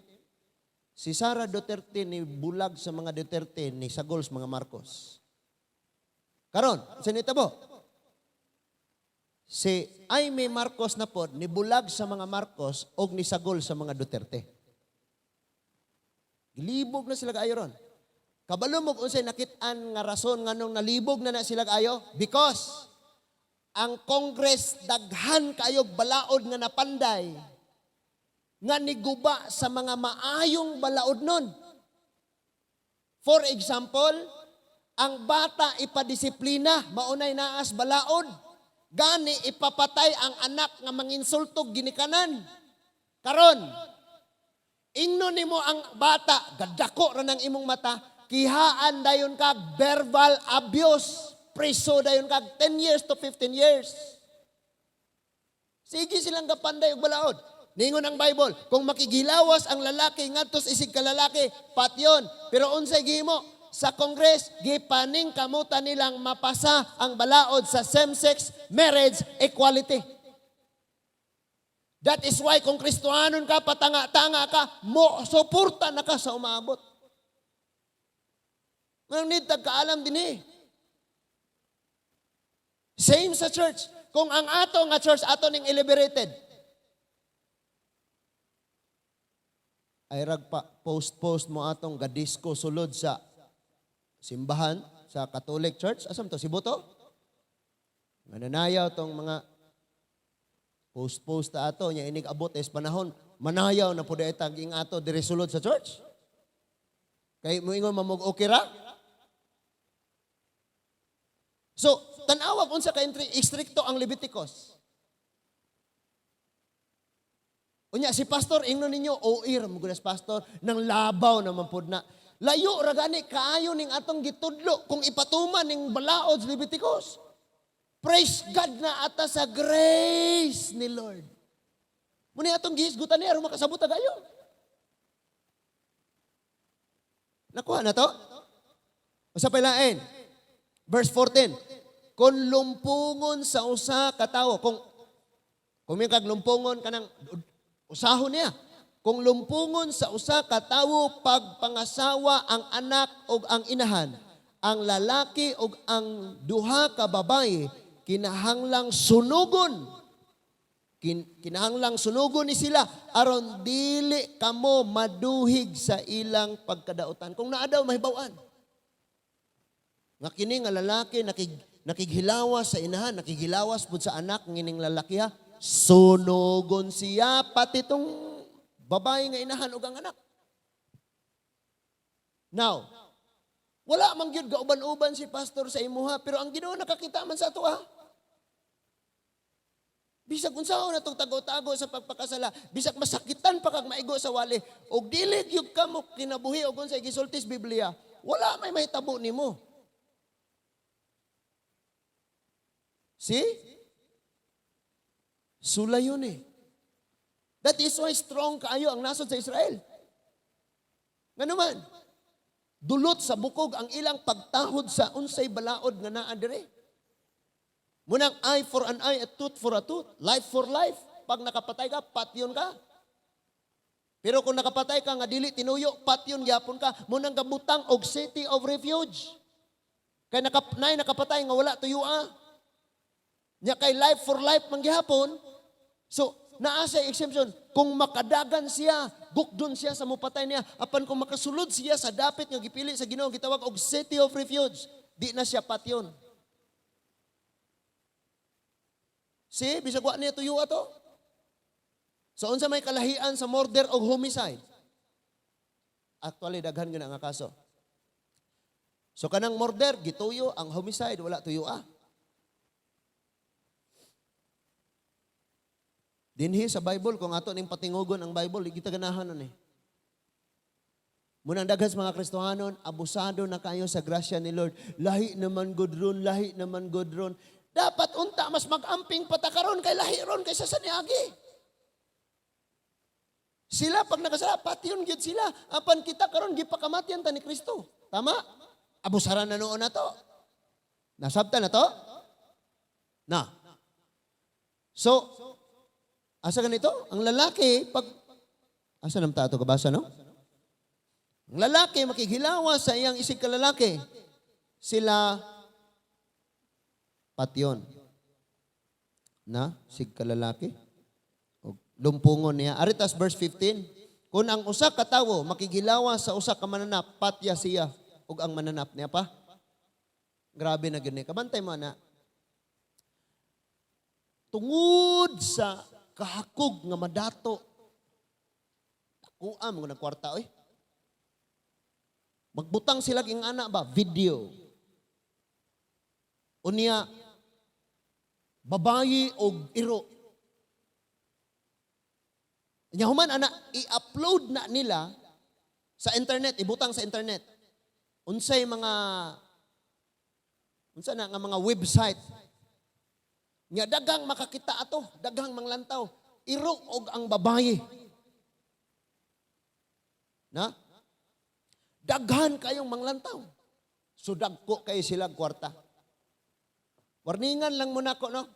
Si Sara Duterte ni bulag sa mga Duterte ni sagol sa mga Marcos. Karon, sinitabo. Si Aimee Marcos na pod ni bulag sa mga Marcos og ni sagol sa mga Duterte. Libog na sila kaayo ron. Kabalo mo unsay nakit-an nga rason nganong nalibog na sila kaayo? Because ang Congress daghan kaayog balaod nga napanday nga niguba sa mga maayong balaod nun. For example, ang bata ipadisiplina, maunay naas balaod. Gani ipapatay ang anak nga manginsultog ginikanan. Karon, ingno nimo ang bata, gadako ra ng imong mata, kihaan dayon kag verbal abuse, preso dayon kag 10 years to 15 years. Sige silang gapanday og balaod. Ningon ang Bible, kung makigilawas ang lalaki ngadto sa isig ka lalaki, patyon. Pero unsay gihimo sa Congress, gipaning kamutan nilang mapasa ang balaod sa same-sex marriage equality. That is why kung Kristohanon ka, patanga-tanga ka, mo suporta na ka sa umabot. Nang need tagkaalam din eh. Same sa church. Kung ang ato nga church, ato ning deliberated. Ay ragpa, post-post mo atong gadisko sulod sa simbahan, sa Catholic Church. Asam to, Sibuto? Nananayaw tong mga post-post ta ato, niya inig abot es panahon, manayaw na po da itag ing ato diresulod sa church. Kay mo ingon mamog okay ra? So, tanawag unsa ka istrikto ang Leviticus. Unya si pastor ingnon ninyo oir mo gunas pastor nang labaw naman pud na. Layo ra gani kaayo ning atong gitudlo kung ipatuman ning balaod sa Leviticus. Praise God na ata sa grace ni Lord. Muna atong gihisgutan niya, aron makasabot gayo. Nakuha na to? Usa pa lain. Verse 14. Kung lumpungon sa usa ka tawo, kung may kag lumpungon kanang usahon niya. Kung lumpungon sa usa ka tawo pagpangasawa ang anak o ang inahan, ang lalaki o ang duha ka babae, kinahanglang sunugon. Kinahanglang sunugon ni sila aron dili kamo maduhig sa ilang pagkadautan. Kung naa daw mahibaw-an. Nga kini nga lalaki nakighilawas sa inahan, nakighilawas pud sa anak ngining lalaki ha, sunugon siya pati tong babae nga inahan ug ang anak. Now, wala man gyud gauban-uban si pastor sa imuha, pero ang Ginoo nakakita man sa ato ha. Bisag unsaon na itong tago-tago sa pagpakasala, bisag masakitan pa kag maigo sa wali, og dili gyud ka mo kinabuhi og unsay gisultis Biblia, wala may mahitabo nimo. See? Sula yun eh. That is why strong kaayo ang nasod sa Israel. Nga naman, dulot sa bukog ang ilang pagtahod sa unsay balaod nga naa dire. Munang eye for an eye, a tooth for a tooth, life for life. Pag nakapatay ka, patyon ka. Pero kung nakapatay ka nga dili tinuyo, patyon gyapon ka. Munang gabutang og city of refuge. Kay nakapatay nga wala tuyua. Nya kay life for life man gyapon. So, naa sa exemption, kung makadagan siya, gukdon siya sa mupatay niya, apan kung makasulod siya sa dapit nga gipili sa Ginoo, gitawag og city of refuge, di na siya patyon. See, bisag wa niya tuyo ato. So, unsa may kalahian sa murder o homicide? Actually, daghan gina nga kaso. So, kanang murder, gituyo, ang homicide, wala tuyo Dinhi sa Bible, kung ato ning patingugon ang Bible, kita ganahan nun eh. Munang daghas mga Kristohanon, abusado na kayo sa grasya ni Lord. Lahi naman godron, lahi naman godron. Dapat unta, mas mag-amping patakaron kay lahi ron kaysa sa niagi. Sila, pag nakasala, pati yun gid sila. Apan kita karon gipakamatian ta ni Kristo. Tama? Abusaran na noon na to. Nasabta na to? Na. So, asa ganito? Ang lalaki, asa nam tato kabasa, no? Ang lalaki, makikilawa sa iyang isig kalalaki. Sila, patyon. Na, sig kalalaki. O, lumpungon niya. Aritas verse 15. Kung ang usa ka tawo makigilawa sa usa ka mananap, patya siya. Ug ang mananap niya pa. Grabe na gani. Kabantay mo na. Tungod sa kahakog nga madato. Takuam nga nagkwarta, oy. Magbutang sila king anak ba? Video. Unya, babayi o iro. Nya human, anak, i-upload na nila sa internet, ibutang sa internet. Unsay mga, unsa na nga mga website. Nya dagang makakita ato, dagang manglantaw, iro og ang babaye. Na? Daghan kayong manglantaw. So dagko kayo silang kwarta. Warningan lang muna ko, no?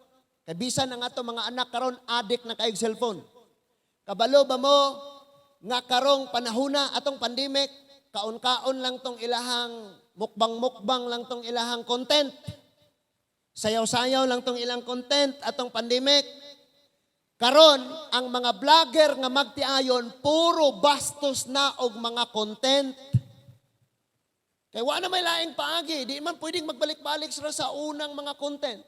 Kay bisan ang ato mga anak karon addict na kayong cellphone. Kabalo ba mo nga karong panahuna atong pandemic, kaon-kaon lang tong ilahang mukbang-mukbang lang tong ilahang content. Sayaw-sayaw lang tong ilang content atong pandemic. Karon ang mga vlogger nga magtiayon puro bastos na og mga content. Kaya wala may laing paagi, di man pwedeng magbalik-balik sila sa unang mga content.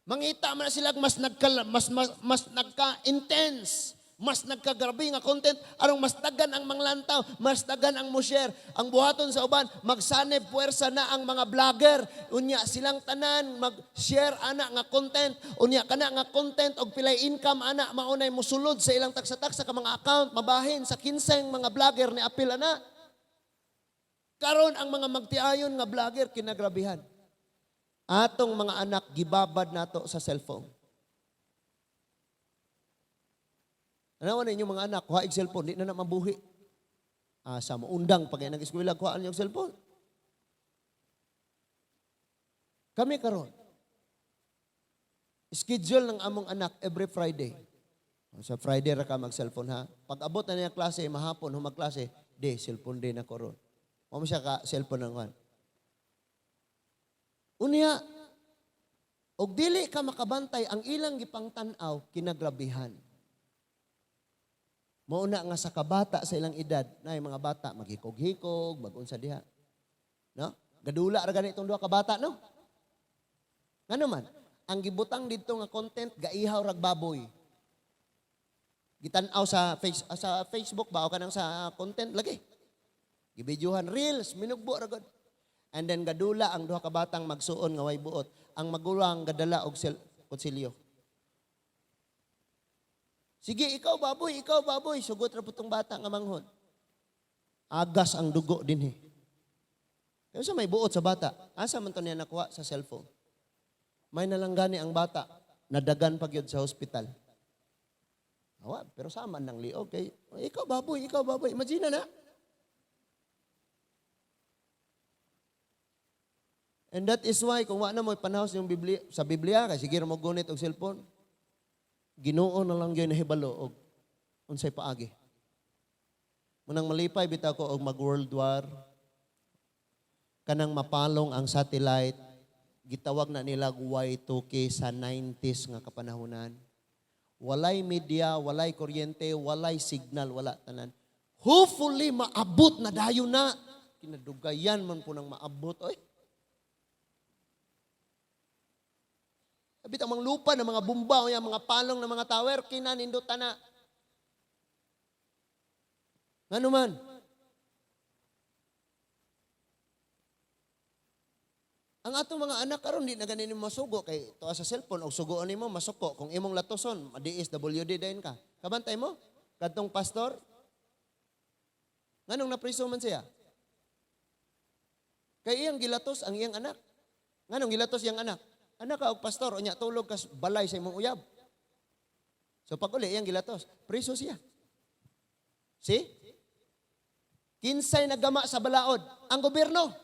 Mangita man na sila mas nagka-intense, mas nagkagrabe nga content, arong mas dagan ang manglantaw, mas dagan ang mo-share. Ang buhaton sa uban, magsanib puwersa na ang mga vlogger. Unya silang tanan, mag-share ana nga content. Unya kana nga content og pilay income ana maunay musulod sa ilang taksa-taksa ka mga account, mabahin sa 15 mga vlogger ni apil ana. Karon ang mga magtiayon nga vlogger kinagrabihan. Atong mga anak gibabad nato sa cellphone. Ano ninyo mga anak, kuha ig cellphone, di na mabuhi. Sa maundang pag nag-eskwela, kuhaan niyo cellphone. Kami karon. Schedule ng among anak every Friday. Sa Friday ra ka mag-cellphone ha. Pag abot na niya klase, mahapon, humag-klase, cellphone din ako ron. Mo siya ka cellphone ng kan. Unya, og dili ka makabantay ang ilang gipang tan-aw kinagrabihan. Mauna nga sa kabata sa ilang edad, na yung mga bata maghikog-hikog, mag-unsa diha. No? Gadula ra gani itong duha ka bata, no? Ngano man, ang gibutang dito nga content gaihaw rag baboy. Gitan-aw sa Facebook ba o kanang sa content lagi. Gibidyohan reels, minugbo ra gud. And then gadula ang duha ka batang magsuon nga way buot. Ang magulang gadala og kutsilyo. Sige, ikaw baboy. Sugot ra putong bata nga manghod. Agas ang dugo dinhi. Kaya sa may buot sa bata, asa man to niya nakuha sa cellphone. May nalanggani ang bata, nadagan pa gyud sa hospital. Awa, pero sama ng liog kay ikaw baboy. Imagine na. And that is why kung wala mo ipanahos yung Biblia, sa Biblia kay sige mo gunit og cellphone. Ginoo na lang gyud nahibalo og unsay paagi. Munang malipay bitaw ko og mag-World War. Kanang mapalong ang satellite, gitawag na nila Y2K sa 90s nga kapanahunan. Walay media, walay kuryente, walay signal, wala tanan. Hopefully maabot na dayon na. Kinadugayan man po nang maabot. Oy. Abit ang mga lupa ng mga bumba o yung mga palong ng mga tower, kinanindutan na. Ano man? Ang atong mga anak karon di na ganin masugo kay tuwa sa cellphone og sugoon nimo masuko kung imong latoson madiis WD dayon ka. Kabantay mo? Kadtong pastor? Nganong napriso man siya? Kay iyang gilatos ang iyang anak. Nganong gilatos iyang anak? Anak ka og pastor unya tulog ka balay sa imong uyab. So pag uli iyang gilatos, priso siya. See? Kinsay nagama sa balaod? Ang gobyerno.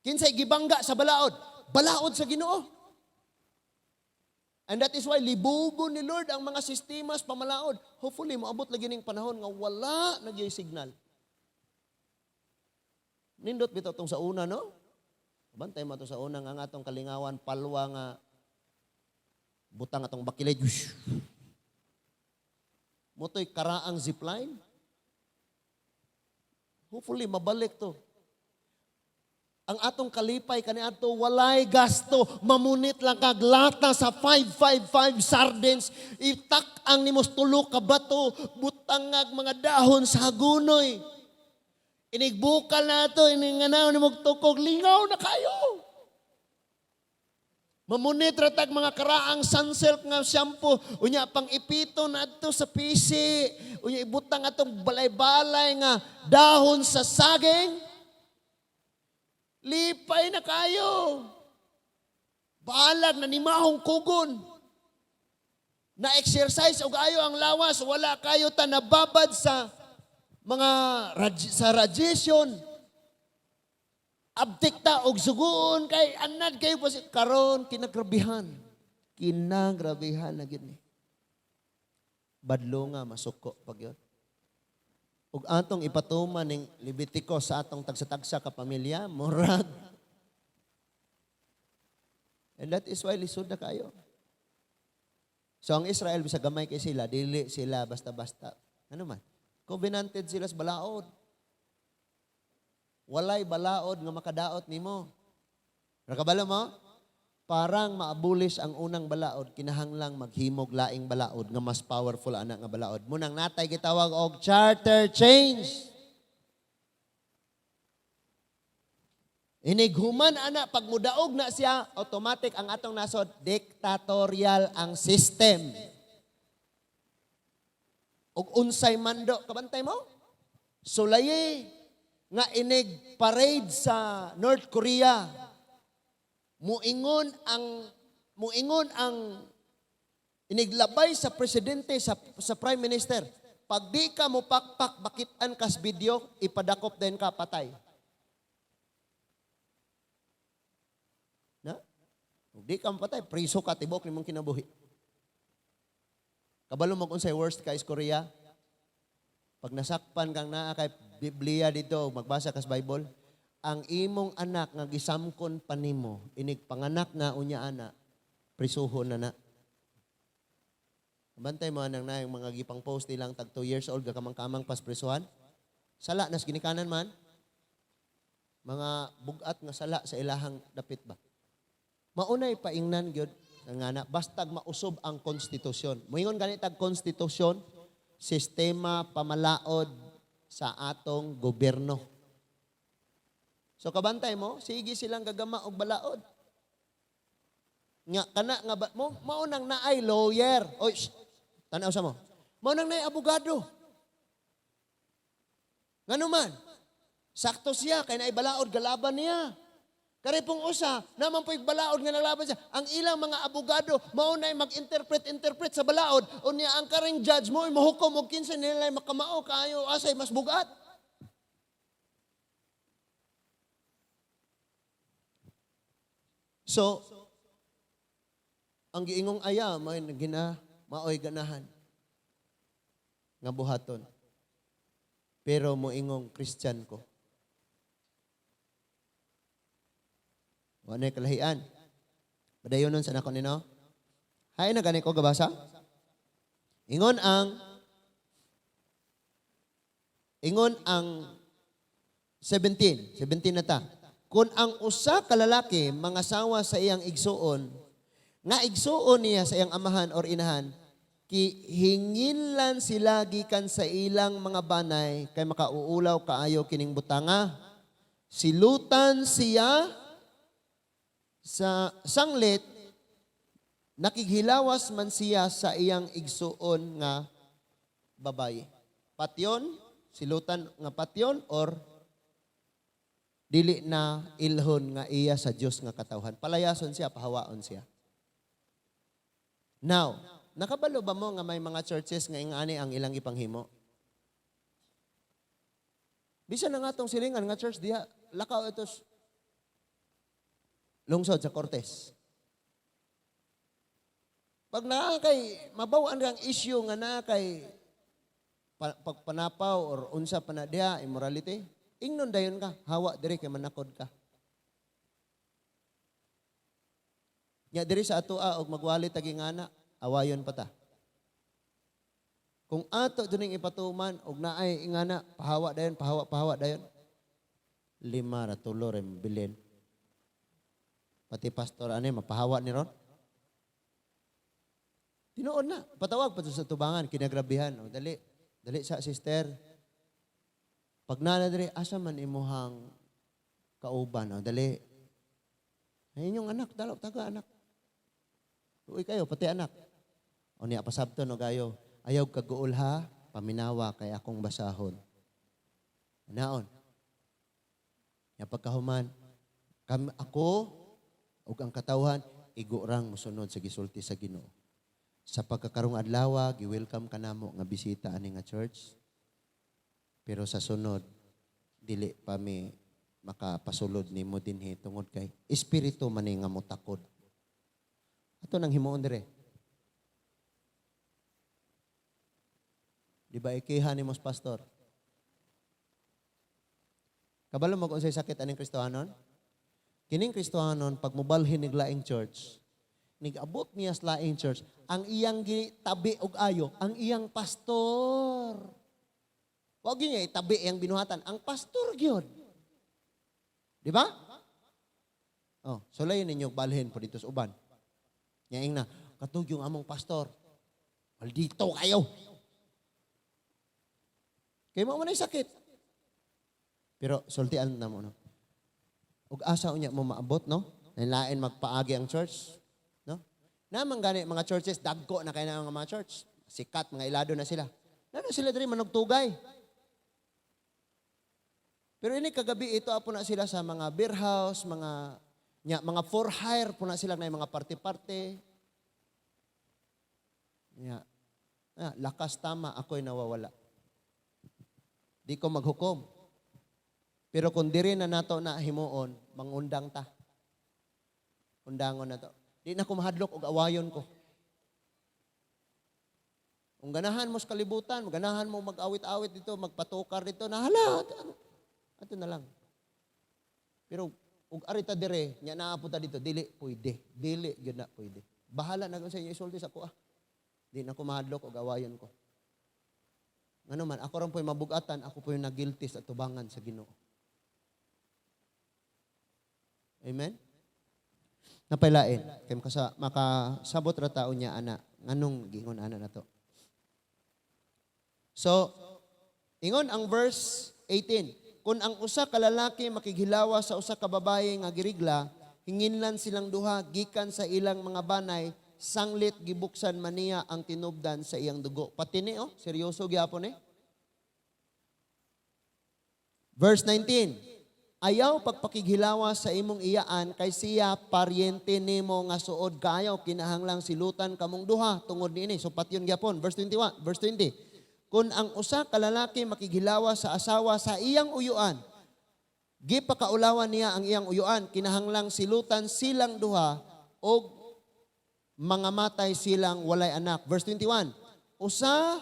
Kinsay gibangga sa balaod? Balaod sa Ginoo. And that is why libugon ni Lord ang mga sistemas pamalaod. Hopefully moabot lagi ning panahon nga wala nagyay signal. Nindot bitaw tong sa una no? Bantay mo to sa una nga atong kalingawan palwa nga butang atong bakilay. Motoy karaang zipline. Hopefully mabalik to. Ang atong kalipay kaniadto walay gasto, mamunit lang kag lata sa 555 sardines, itak ang nimos tulo ka bato, butangag mga dahon sa hagunoy. Inigbukal na ito, ininganaw ni magtukog, lingaw na kayo. Mamunit ratag mga karaang sunsilk nga shampoo, unya pang ipito na ito sa pisi, unya ibutang atong balay-balay nga dahon sa saging, lipay na kayo. Balag na nimahong kugon. Na-exercise og ayo ang lawas, wala kayo tanababad sa mga sa radiation. Abdikta og sugoon kay anad kayo karon kinagrabihan. Kinagrabihan na gid ni. Badlo nga masuko pag yun. Ug atong ipatuman ning Levitico sa atong tagsa-tagsa ka pamilya, murag. And that is why lisod na kayo. So ang Israel, bisa gamay kay sila, dili sila basta-basta. Ano man? Covenanted sila sa balaod. Walay balaod nga makadaot nimo. Nakabalo mo? Parang maabulis ang unang balaod, kinahanglang maghimog laing balaod nga mas powerful anak nga balaod. Munang natay gitawag og charter change. Inighuman anak pag mudaog na siya, automatic ang atong nasod dictatorial ang system. Og unsay mando, kabantay mo? Sulaye nga inig parade sa North Korea. Muingon ang iniglabay sa presidente sa prime minister. Pag di ka mo pakpak bakitan kas video, ipadakop din ka patay. Na? Kung di ka patay, priso ka tibok nimong kinabuhi. Kabalo mo kung sa worst ka is Korea. Pag nasakpan kang naa kay Biblia dito, magbasa kas Bible, ang imong anak nga gisamkon pa nimo, inig panganak na unya ana, prisuhon na na. Bantay mo nang na yung mga gipang post nilang tag 2 years old gakamang-kamang pas prisuhan. Sala nas ginikanan man. Mga bugat nga sala sa ilahang dapit ba. Maunay paingnan gyud nga na bastag mausob ang konstitusyon. Moingon gani tag konstitusyon, sistema pamalaod sa atong gobyerno. So kabantay mo, sige silang gagama og balaod. Nga kana nga mo mao nang naay lawyer. Oy, tanaw sa mo. Mao nang naay abogado. Ngano man? Sakto siya kay naay balaod galaban niya. Kare pong usa, naman po'y balaod nga nalaban siya. Ang ilang mga abogado, maunay mag-interpret sa balaod. O niya, ang karing judge mo, mahukom o kinsa nila makamao, kayo asay mas bugat. So, ang giingong aya, maoy ganahan. Nga buhaton. Pero moingong Christian ko. Wanay kalahian. Padayonon sa nako nino. Hay na gani ko gabasa. Ingon ang 17 na ta. Kung ang usa ka lalaki mangasawa sa iyang igsuon, nga igsuon niya sa iyang amahan or inahan, hinginlan sila gikan sa ilang mga banay kay makauulaw kaayo kining butanga. Silutan siya sa sanglit, nakighilawas man siya sa iyang igsuon nga babae. Patyon, silutan nga patyon or dili na ilhon nga iya sa Dios nga katawhan. Palayason siya, pahawaon siya. Now, nakabalo ba mo nga may mga churches nga ingani ang ilang ipanghimo? Bisan na nga tong silingan nga church diha, lakaw itos lungsod sa Cortez. Pag nakakay, mabawaan kang issue nga nakay pagpanapaw or unsa pa na diha, immorality, ingnon dayon ka, hawa diri kay manakod ka. Nya diri sa atoa og magwali tagingana, awayon pa ta. Kung ato duning ipatuman og naay ingana, pahawa dayon. 5 ra tulo ra bilin. Pati pastor ani mapahawa ni ron. Tinuod na, patawag pa sa tubangan, kinagrabihan. O, dali sa sister. Pag nana diri, asa man imuhang kauban. O, dali. Ayun yung anak, taga anak. Uy kayo, pati anak. O niya, pasabton o gayo. Ayaw kaguol ha, paminawa kay akong basahon. Naon. Ya pagkahuman, ako, ug ang katawhan, igurang musunod sa gisulti sa Ginoo. Sa pagkakarong adlaw, gi-welcome kanamo nga bisita ani nga church. Pero sa sunod, dili pa mi makapasulod nimo dinhi tungod kay espiritu man nga motakod. Ato nang himuon dire. Di ba ikihan ni mos pastor? Kabalo mo kung sa'y sakit aning Kristohanon? Kining Kristohanon, pag mubalhin nig laing church, nig-abot niya sa laing church, ang iyang tabi og ayo, ang iyang pastor. Huwag niya itabi iyang binuhatan, ang pastor gyud. Di ba? Oh, sulayin ninyo balhin po dito sa uban. Nyaing na, katug yung among pastor. Maldito kayo. Kaya mo na sakit. Pero sultian na mo, no? Ug asa unya mo maabot, no? Lain magpaagi ang church, no? Naman gani mga churches dagko na kay na mga church. Sikat mga ilado na sila. Nano sila diri manugtugay. Pero ini kagabi ito apo na sila sa mga beer house, mga for hire po na sila na mga party-party. Nya. Lakas tama ako'y nawawala. Di ko maghukom. Pero kung diri na nato na himuon, mangundang ta. Undangon na to. Di na ko mahadlok og awayon ko. Kung ganahan mo sa kalibutan, ganahan mo mag-awit-awit dito, magpatukar dito, nahala. Ato na lang. Pero ug arita dire, nya naaputa dito, dili pwede. Dili gyud na pwede. Bahala na sa inyo isulti sa ko ah. Di na ko mahadlok og awayon ko. Ngano man, ako ron po'y mabugatan, ako po'y nagilty sa tubangan sa Ginoo. Amen? Napailain. Kaya makasabot ra tao niya, ana. Nganong gingon ana na to? So, ingon ang verse 18. Kung ang usa ka lalaki makighilawa sa usa ka babaye nga girigla, hinginlan silang duha, gikan sa ilang mga banay, sanglit gibuksan man niya ang tinubdan sa iyang dugo. Pati ni, seryoso gyapon eh. Verse 19. Ayaw pagpakighilawa sa imong iyaan kay siya paryente nimo nga suod kaayo kinahanglang silutan kamong duha tungod niini. So patyon gyapon verse 21, verse 20. Kung ang usa ka lalaki makighilawa sa asawa sa iyang uyuan, gipakaulawan niya ang iyang uyuan, kinahanglang silutan silang duha og mangamatay silang walay anak. Verse 21. Usa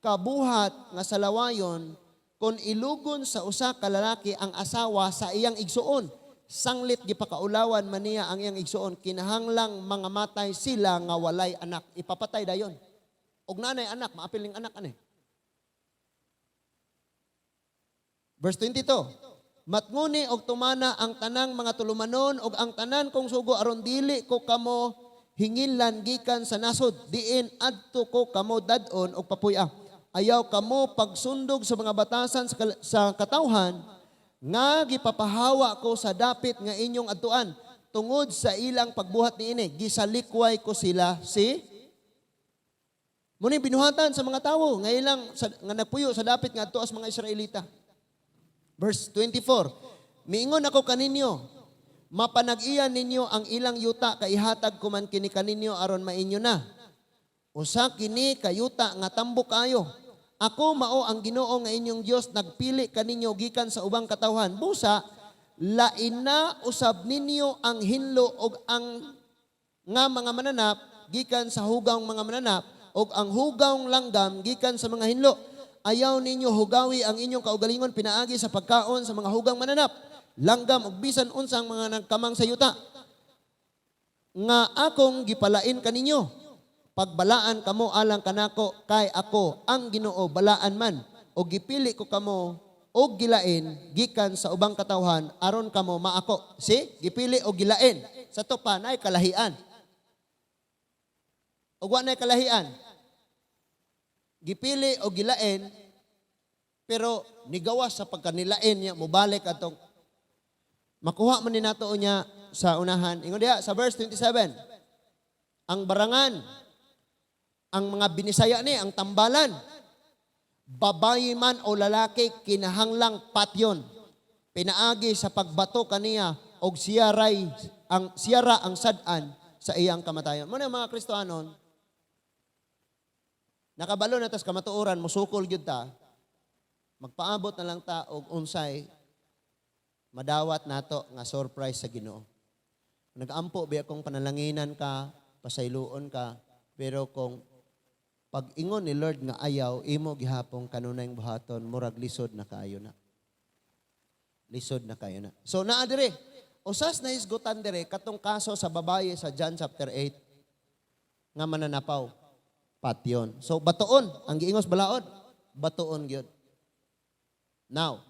ka buhat nga salawayon kung ilugon sa usa ka lalaki ang asawa sa iyang igsuon, sanglit gipakaulawan man niya ang iyang igsuon, kinahanglang mangamatay sila nga walay anak. Ipapatay dayon. Og nanay anak, maapil ning anak ani. Verse 22. Matnguni og tumana ang tanang mga tulumanon og ang tanan kong sugo aron dili ko kamo hingilan gikan sa nasod, diin adto ko kamo dadon og papuy-a. Ayaw kamo pagsundog sa mga batasan sa katawhan nga gipapahawa ko sa dapit nga inyong adtuan tungod sa ilang pagbuhat niini. Gisalikway ko sila muni binuhatan sa mga tawo nga ilang nga nagpuyo sa dapit nga adto as mga Israelita. Verse 24. Miingon ako kaninyo, mapanag-iyan ninyo ang ilang yuta kaihatag ko man kini kaninyo aron mainyo na. Usa kini kayuta nga tambok kayo. Ako mao ang Ginoo nga inyong Dios, nagpili kaninyo gikan sa ubang katawhan. Busa, lain na usab ninyo ang hinlo og ang nga mga mananap gikan sa hugaw mga mananap og ang hugaw langgam gikan sa mga hinlo. Ayaw ninyo hugawi ang inyong kaugalingon pinaagi sa pagkaon sa mga hugang mananap, langgam ug bisan unsang mga nagkamang sa yuta. Nga akong gipalain kaninyo. Pagbalaan kamo alang kanako kay ako ang Ginoo balaan man o gipili ko kamo o gilain gikan sa ubang katawhan aron kamo maako. Gipili o gilain. Sa to pa nay kalahian. O wa nay kalahian. Gipili o gilain pero nigawas sa pagkanilain niya mubalik atong makuha man ni nato niya sa unahan. Ingon diha sa verse 27. Ang barangan, ang mga binisaya ni, ang tambalan, babayi man o lalaki, kinahanglang patyon. Pinaagi sa pagbato kaniya og siyara ang sadan sa iyang kamatayon. Muna mga Kristohanon, nakabalo na tas kamatuoran, musukol gyud ta, magpaabot na lang ta og unsay madawat nato nga surprise sa Ginoo. Nag-ampo biya kung panalanginan ka, pasayloon ka, pero kung pag-ingon ni Lord nga ayaw, imo gihapong kanunay buhaton, murag lisod na kayo na. Lisod na kayo na. So naadire, usas na hisgutan dire, katong kaso sa babae sa John chapter 8, nga mananapaw, patyon. So batoon, ang giingos balaod, batoon gyud. Now,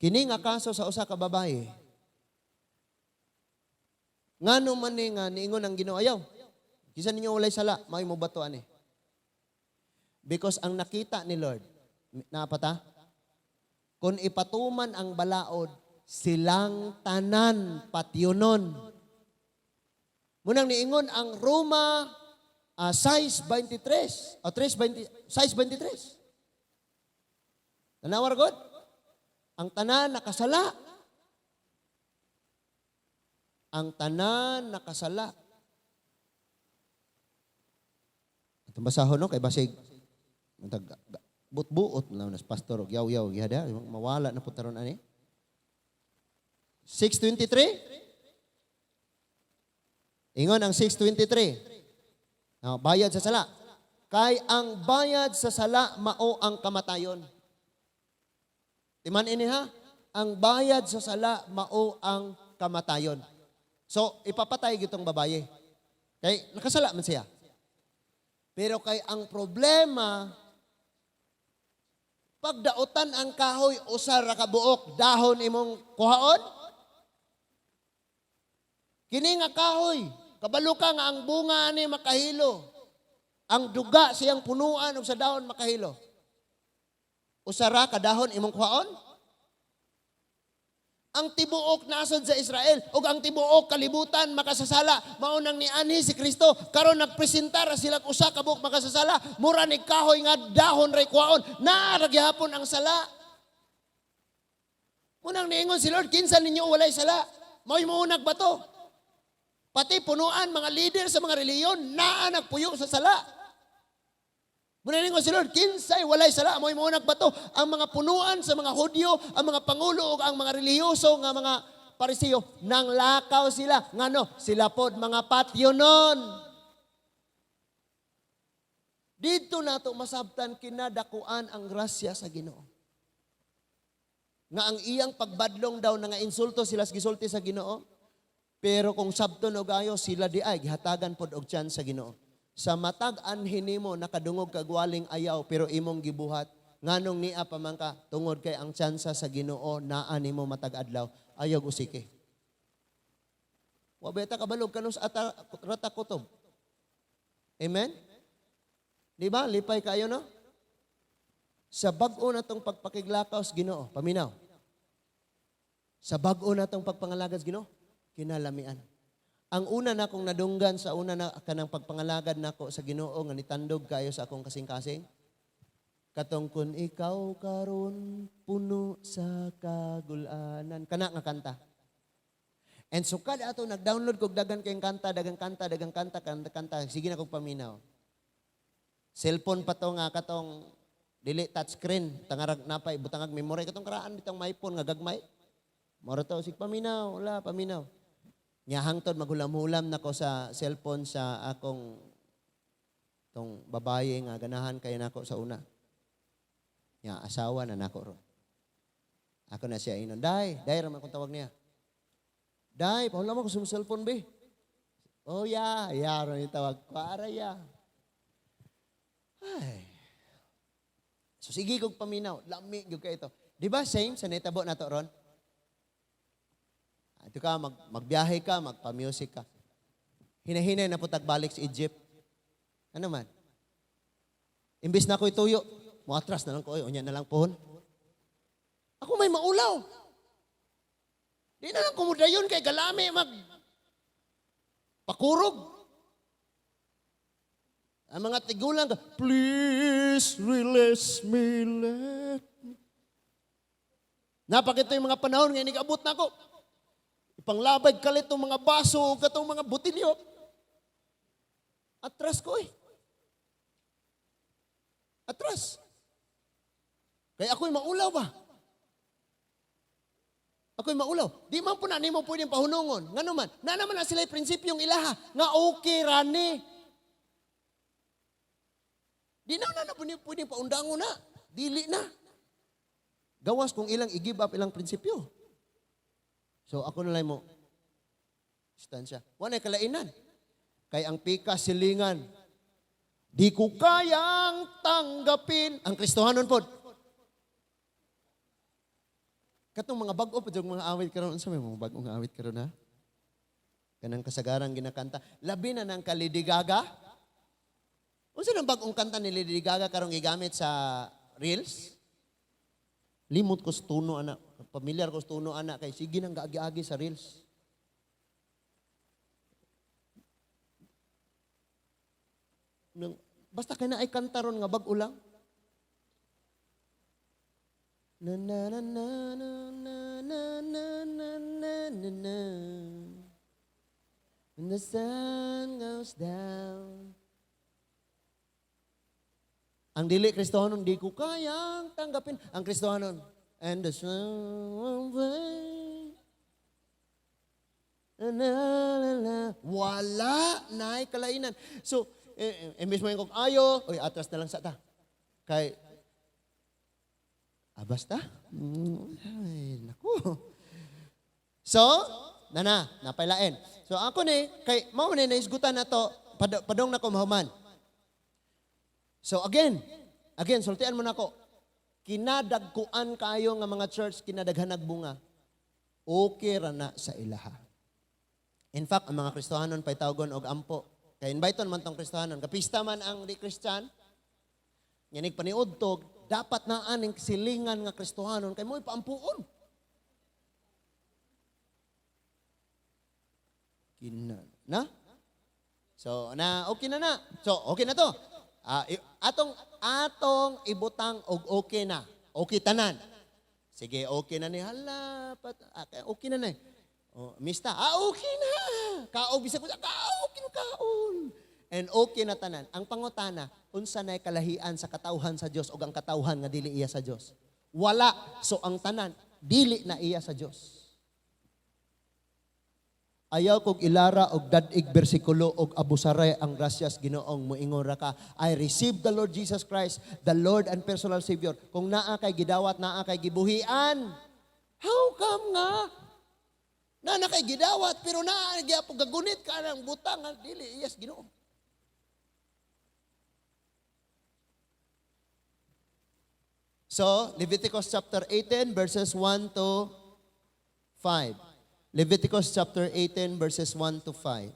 kini nga kaso sa usa ka babae, ngano man ni nga niingon ang Ginoo ayaw, kisa ninyo walay sala, may mo batuan eh. Because ang nakita ni Lord, napata? Kung ipatuman ang balaod, silang tanan patyonon. Munang niingon ang Roma 6:23 o 6:23. Tanawar God? Ang tanan nakasala. Ang tanan nakasala. Itong basahon no, kay basig but-buot na nas pastor og yaw-yaw gihada mawala na putaron ani. 6:23. Ingon ang 6:23. Bayad sa sala. Kay ang bayad sa sala mao ang kamatayon. Timan ini ha, ang bayad sa sala mao ang kamatayon. So ipapatay gitong babaye. Kay nakasala man siya. Pero kay ang problema, pagdautan ang kahoy, usa ra ka buok, dahon imong kuhaon. Kini nga kahoy, kabalo ka nga ang bunga ni makahilo. Ang duga siyang punuan og sa dahon makahilo. Usa ra ka dahon imong kuhaon. Ang tibuok nasod sa Israel ug ang tibuok kalibutan makasasala mao nang nianhi si Kristo karon nagpresentar sila usa ka buok makasasala mura ni kahoy nga dahon ray kuhaon na ra gihapon ang sala. Muna nang niingon si Lord, kinsa ninyo walay sala? Mao'y muunag ba to? Pati punuan, mga leader sa mga reliyon, naa nagpuyo sa sala. Muna niingon si Lord, kinsay walay sala? Mao'y muunag ba to? Ang mga punuan sa mga Hudyo, ang mga pangulo, o ang mga reliyoso, nga mga Parisiyo, nang lakaw sila. Ngano? Sila pod mga patyo nun. Dito nato masabtan kinadakuan ang grasya sa Ginoo. Nga ang iyang pagbadlong daw na nga insulto sila gisulti sa Ginoo. Pero kung sabton og ayo sila di ay gihatagan pod og tiyan sa Ginoo. Sa matag anhin nimo nakadungog kag waling ayaw pero imong gibuhat nganong niya pamangka tungod kay ang tsansa sa Ginoo naa nimo matag adlaw ayaw usike. Wa beta kabalog kanus rata kutob. Amen. Di ba? Lipay kayo no? Sa bag-o na itong pagpakiglakaw sa Ginoo, paminaw. Sa bag-o na itong pagpangalagad sa Ginoo, kinalamian. Ang una na kong nadunggan sa una na kanang pagpangalagad nako sa Ginoo nga nitandog kayo sa akong kasing-kasing. Katong kun ikaw karon puno sa kagulanan. Kana nga kanta. And so kada ato nag-download kog dagang kanta. Sige na kog paminaw. Cellphone pa to nga katong dili touchscreen, tangarag napay, butangag memory. Katong karaan bitang may phone nga gagmay. Moro to, sig paminaw, wala, paminaw. Nya hangtod maghulam-hulam nako sa cellphone sa akong tong babaye nga ganahan kay nako sa una. Nya asawa na nako ron. Ako na siya inon. Day raman kung tawag niya. Day, pahulam ako sa cellphone be. Oh ya, ron yung tawag ko. Araya. Ay. So sige kog paminaw, lami gyud kay ito. Di ba same sa netabo nato ron? Ito ka magbiyahe ka, magpa-music ka. Hinahinay na putag balik sa Egypt. Ano man? Imbis na ako ituyo, muatras na lang ko, unya na lang pohon. Ako may maulaw. Di na lang kumudayon kay galami pakurog. Ang mga tigulang, please release me, let me. Napakita yung mga panahon ngayon, nag-abot na ako. Ipanglabay kalit itong mga baso, katong mga butilyo. Atras ko eh. Atras. Kaya ako'y maulaw ba? Ako'y maulaw. Di man po na, di mo pwedeng pahunungon. Nga naman, na naman na sila yung prinsipyong ilaha. Nga okay, rani. Di na pwedeng paundangon na. Dili na. Gawas kung ilang i-give up ilang prinsipyo. So ako na lang mo, istansya. Wanay kalainan. Kay ang pika silingan, di ko kayang tanggapin. Ang Kristohanon po. Katong mga bag-o pa mga awit karon sa may mga bag-ong awit karon ha. Kanang kasagarang ginakanta. Labi na ng kalidigaga. Unsa nang bag-ong kanta ni Lady Gaga karong gigamit sa Reels? Limot ko sa tuno ana. Pamilyar ko sa tuno ana kay sige nang gaagi-agi sa Reels. Basta kay na ay kanta ron nga bag-o lang. Na na na na na na na na na na na na. When the sun goes down. Ang dili Kristohanon, di ko kayang tanggapin. Ang Kristohanon, and the sun way. Wala na kalainan. So, imbis mo yung kong ayo, oy, atras na lang sa ta. Kay, basta? Ay, naku. So, napailain. So, ako ni, kay, mao ni, naisgutan na to, padong na ko mahuman. So again, sultian mo na ko. Kinadagkuan kayo nga mga church, kinadaghanag bunga. Okay ra na sa ilaha. In fact, ang mga Kristohanon pay tawgon og ampo. Kay inviteon man tong Kristohanon, kapista man ang di Christian. Yanig paniudtog, dapat na aning silingan nga Kristohanon kay mo'y paampuon. Na? So, okay na. So, okay na to. Atong ibutang og okay na. Okay tanan. Sige, okay na ni. Hala, okay na na. Oh, mista, okay na. Kaog, bisa ko siya, okay na kaon. And okay na tanan. Ang pangutana, unsa na kalahian sa katawhan sa Dios o ang katawhan nga dili iya sa Dios? Wala. So ang tanan, dili na iya sa Dios. Ayaw kog ilara og dadig bersikulo og abusaray ang grasyas Ginoong moingon ra ka. I receive the Lord Jesus Christ, the Lord and personal Savior. Kung naa kay gidawat, naa kay gibuhian. How come nga? Na kay gidawat pero naa gyapon gagunit ka nang butang nga dili iyas Ginoo. So, Leviticus chapter 18 verses 1 to 5. Leviticus chapter 18 verses 1 to 5.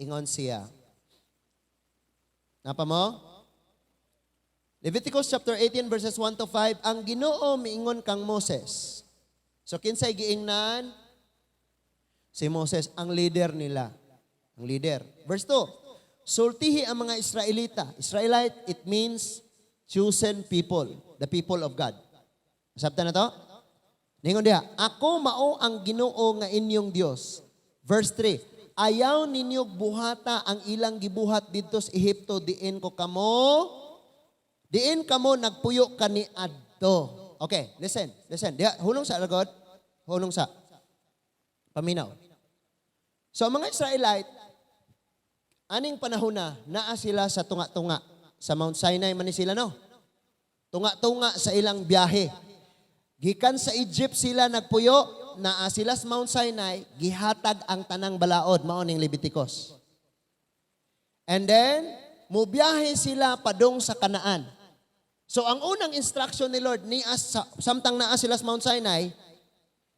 Ingon siya. Napa mo? Leviticus chapter 18 verses 1 to 5. Ang Ginoo miingon kang Moses. So kinsay giingnan? Si Moses, ang leader nila. Ang leader. Verse 2. Sultihi ang mga Israelita. Israelite, it means chosen people. The people of God. Sabta na to? Ningon diha, ako mao ang Ginoo nga inyong Dios. Verse 3, ayaw ninyo buhata ang ilang gibuhat didto sa Ehipto, diin kamo nagpuyo kaniadto. Okay, listen. Diha, hunong sa lagod, hunong sa paminaw. So mga Israelite, aning panahon na, naa sila sa tunga-tunga. Sa Mount Sinai man ni sila, no? Tunga-tunga sa ilang biyahe. Gikan sa Egypt sila nagpuyo, naa sila sa Mount Sinai, gihatag ang tanang balaod, mao ning Leviticus. And then, mubiyahe sila padung sa Kanaan. So ang unang instruction ni Lord, samtang naa sila sa Mount Sinai,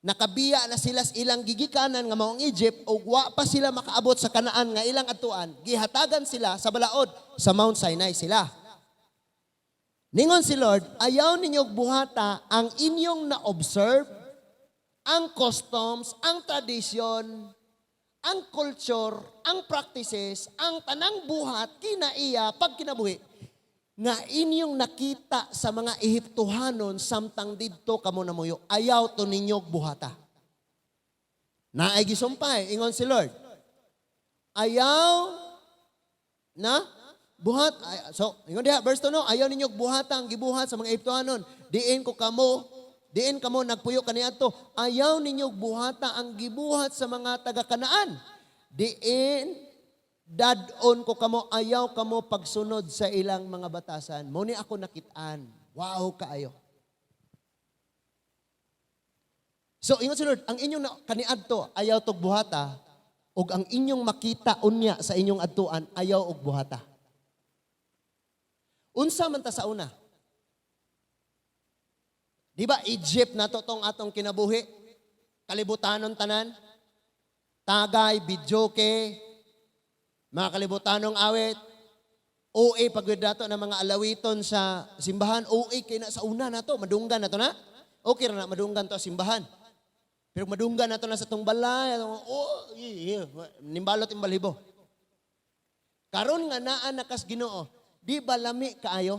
nakabiya na sila sa ilang gigikanan nga maong Egypt, o wa pa sila makaabot sa Kanaan nga ilang atuan, gihatagan sila sa balaod, sa Mount Sinai sila. Ningon si Lord, ayaw ninyong buhata ang inyong na-observe, ang customs, ang tradisyon, ang culture, ang practices, ang tanang buhat, kinaiya, pag kinabuhi, nga inyong nakita sa mga Ehiptohanon samtang didto kamo namuyo, ayaw to ninyong buhata. Naay gisumpay, ingon si Lord, ayaw na buhat. So, ingon diha, verse 2, no, ayaw ninyo buhatang gibuhat sa mga Ehiptohanon. Diin kamo nagpuyo kaniadto. Ayaw ninyo buhata ang gibuhat sa mga taga-Kanaan. Diin dadon ko kamo, ayaw kamo pagsunod sa ilang mga batasan. Muni ako nakitaan. Wow kaayo. So, ingon si Lord, ang inyong kaniadto ayaw tog buhata, ug ang inyong makita unya sa inyong adtuan ayaw og buhata. Unsa man ta sa una? Di ba Egypt na to tong atong kinabuhi? Kalibutanon tanan? Tagay, bidyoke, mga kalibutanong awit, OA pagwid nato ng mga alawiton sa simbahan, OA kay na sa una na to, madunggan na to na? Okay na madunggan to sa simbahan. Pero madunggan na to na sa tong balay, nimbalot imbalibo. Karon nga naa nakas Ginoo, di ba lami kaayo?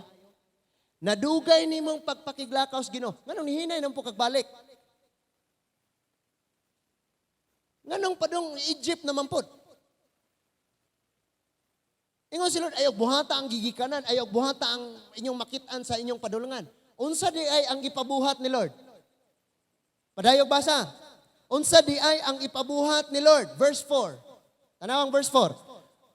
Nadugay ni mong pagpakiglakaw sa Ginoo. Nganong nihinay nang pagkagbalik? Nganong padong Egypt naman po? Ingon si Lord, ayaw buhata ang gigikanan, ayaw buhata ang inyong makitaan sa inyong padulungan. Unsa di ay ang ipabuhat ni Lord? Padayog basa. Unsa di ay ang ipabuhat ni Lord? Verse 4. Tanawang verse 4.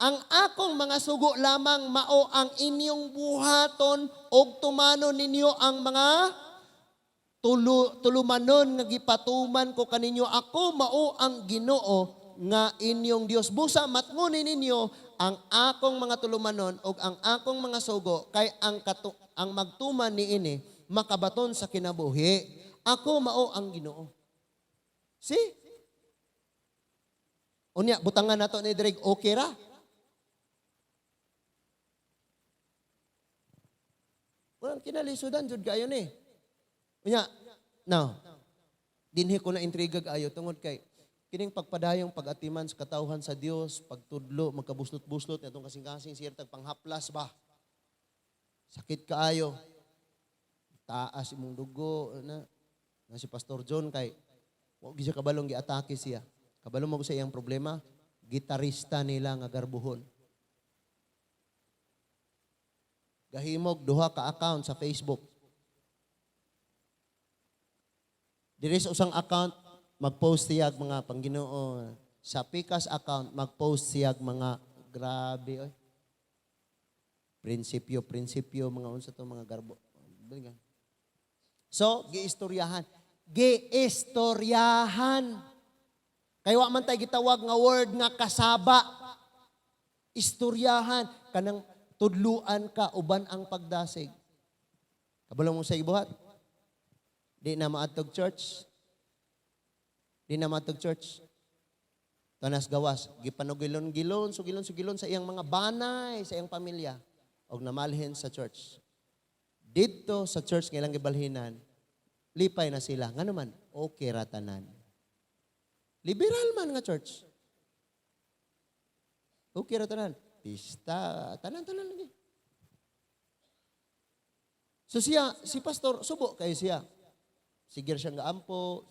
Ang akong mga sugo lamang mao ang inyong buhaton og tumano ninyo ang mga tulumanon nga gipatuman ko kaninyo. Ako mao ang Ginoo nga inyong Dios. Busa matngunin ninyo ang akong mga tulumanon og ang akong mga sugo kay ang magtuman niini makabaton sa kinabuhi. Ako mao ang Ginoo. See? Unya butangan nato ni Dreg okay ra. Walang kinalisudan, jud kayo ni. Unya, now, dinhi ko na intrigag ayo tungod kay kining pagpadayong pag-atiman sa katawhan sa Dios, pagtudlo, magkabuslot-buslot, itong kasing-kasing sirtag panghaplas ba? Sakit kaayo. Taas imong dugo, na. Nga si Pastor John kay wa gyud siya kabalong giatake siya. Kabalo mo sa iyang problema, gitarista nila nga garbuhon. Gahimog duha ka account sa Facebook. Diri sa usang account mag-post siya mga Pangginoo. Sa Pikas account mag-post siya mga grabe oy. Prinsipyo mga unsa to mga garbo. So, giistoryahan. Kay wa man tay gitawag nga word nga kasaba. Istoryahan kanang tudluan ka uban ang pagdasig. Kabalo mo sa ibuhat. Di na maatog church. Tanas gawas, gipanugilon-gilon, sugilon sa iyang mga banay, sa iyang pamilya, og namalhin sa church. Dito sa church nga ilang gibalhinan, lipay na sila. Nga naman, okay ratanan. Liberal man nga church. Okay ratanan. Pista, tanan lagi. So siya, si pastor, subo kayo siya. Sigir siyang gaampo,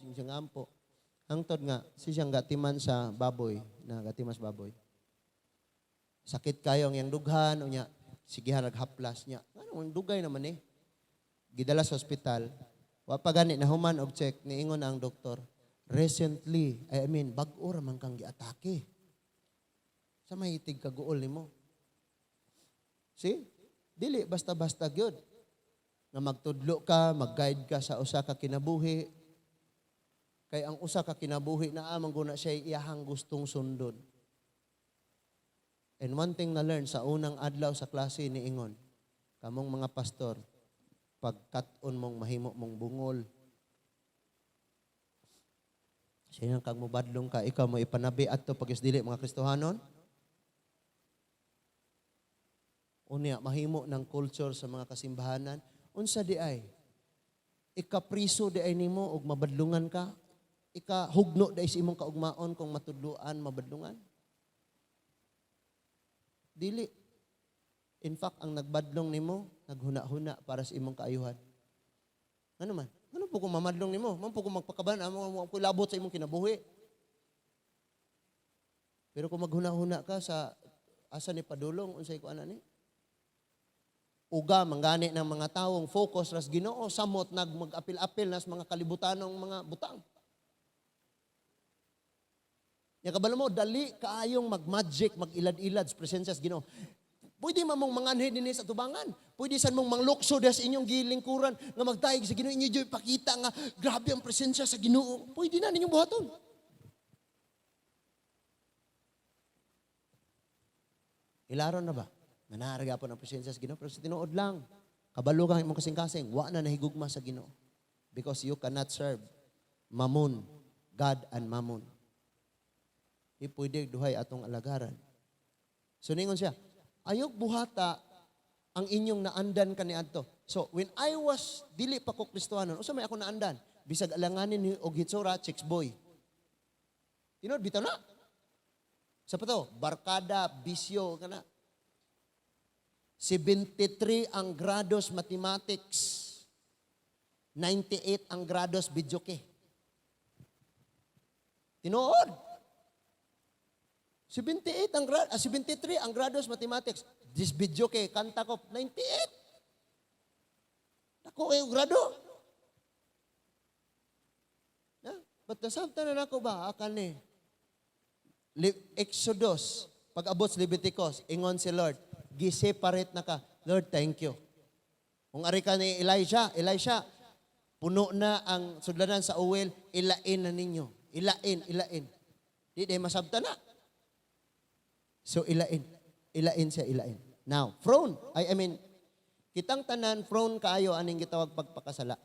Hangtod nga, siyang gatiman sa baboy, Sakit kayo ang iyang dughan, o niya, sigihan naghaplas niya. Ano, dugay naman eh. Gidala sa ospital, wa pa gani nahuman og check, niingon ang doktor, recently, bag-o raman kang giatake. Sa mahitig kaguol nimo. See? Dili, basta-basta gyud. Nga magtudlo ka, mag-guide ka sa usa ka kinabuhi. Kay ang usa ka kinabuhi na amang guna siya iyahang gustong sundon. And one thing na learn sa unang adlaw sa klase ni Ingon, kamong mga pastor, pagkat-on mong mahimo mong bungol. Siya kag mo badlong ka, ikaw mo ipanabi adto pagis dili mga Kristohanon. Unya mahimo ng culture sa mga kasimbahanan, unsa di ay ikapriso di ay nimo og mabadlungan ka, ikahugno di sa imong kaugmaon kung matudluan mabadlungan. Dili. In fact, ang nagbadlong nimo, naghuna-huna para sa imong kaayuhan. Ano man? Ano po kung mamadlong nimo? Man po kung magpakaban, mo labot sa imong kinabuhi. Pero kung maghuna-huna ka sa asa ni padulong, unsay ko ana ni? Uga manggani ng mga tawong focus ras Ginoo, samot mag-apil-apil nas mga kalibutanong mga butang. Ya kabalo mo, dali kaayong mag-magic, mag-ilad-ilad sa presensya sa Ginoo. Pwede mamong manganhi din sa tubangan. Pwede san mong manglukso sa inyong gilingkuran nga magtayig sa Ginoo, inyo ipakita nga grabe ang presensya sa Ginoo. Pwede na ninyong buhaton. Ilaron na ba? Nanaraga po ng presensya sa Ginoo, pero sa tinuod lang. Kabalo kang imong kasing-kasing, wa na nahigugma sa Ginoo. Because you cannot serve Mammon, God and Mammon. Di pwede duhay atong alagaran. So ningon siya, ayog buhata ang inyong naandan kaniadto. So when I was dili pa ko Kristohanon, usa may ako naandan, bisag alanganin ni og hitsura, chicks boy. Tinod bitaw na. Sa pato, barkada, bisyo kana. 73 ang grados mathematics. 98 ang grados bidyoke. Tinuod. 73 ang grados mathematics. This video kay kanta ko 98. Ako yung grado. Na, but nasabtan na ako ba akan ni Exodus pag-abot sa Leviticus, ingon si Lord, gi-separate na ka. Lord, thank you. Kung ari ka ni Elisha, puno na ang sudlanan sa uwel, ilain na ninyo. Ilain. Di masabtan na. So, ilain siya. Now, prone. Kitang tanan, prone kaayo aning gitawag pagpakasala.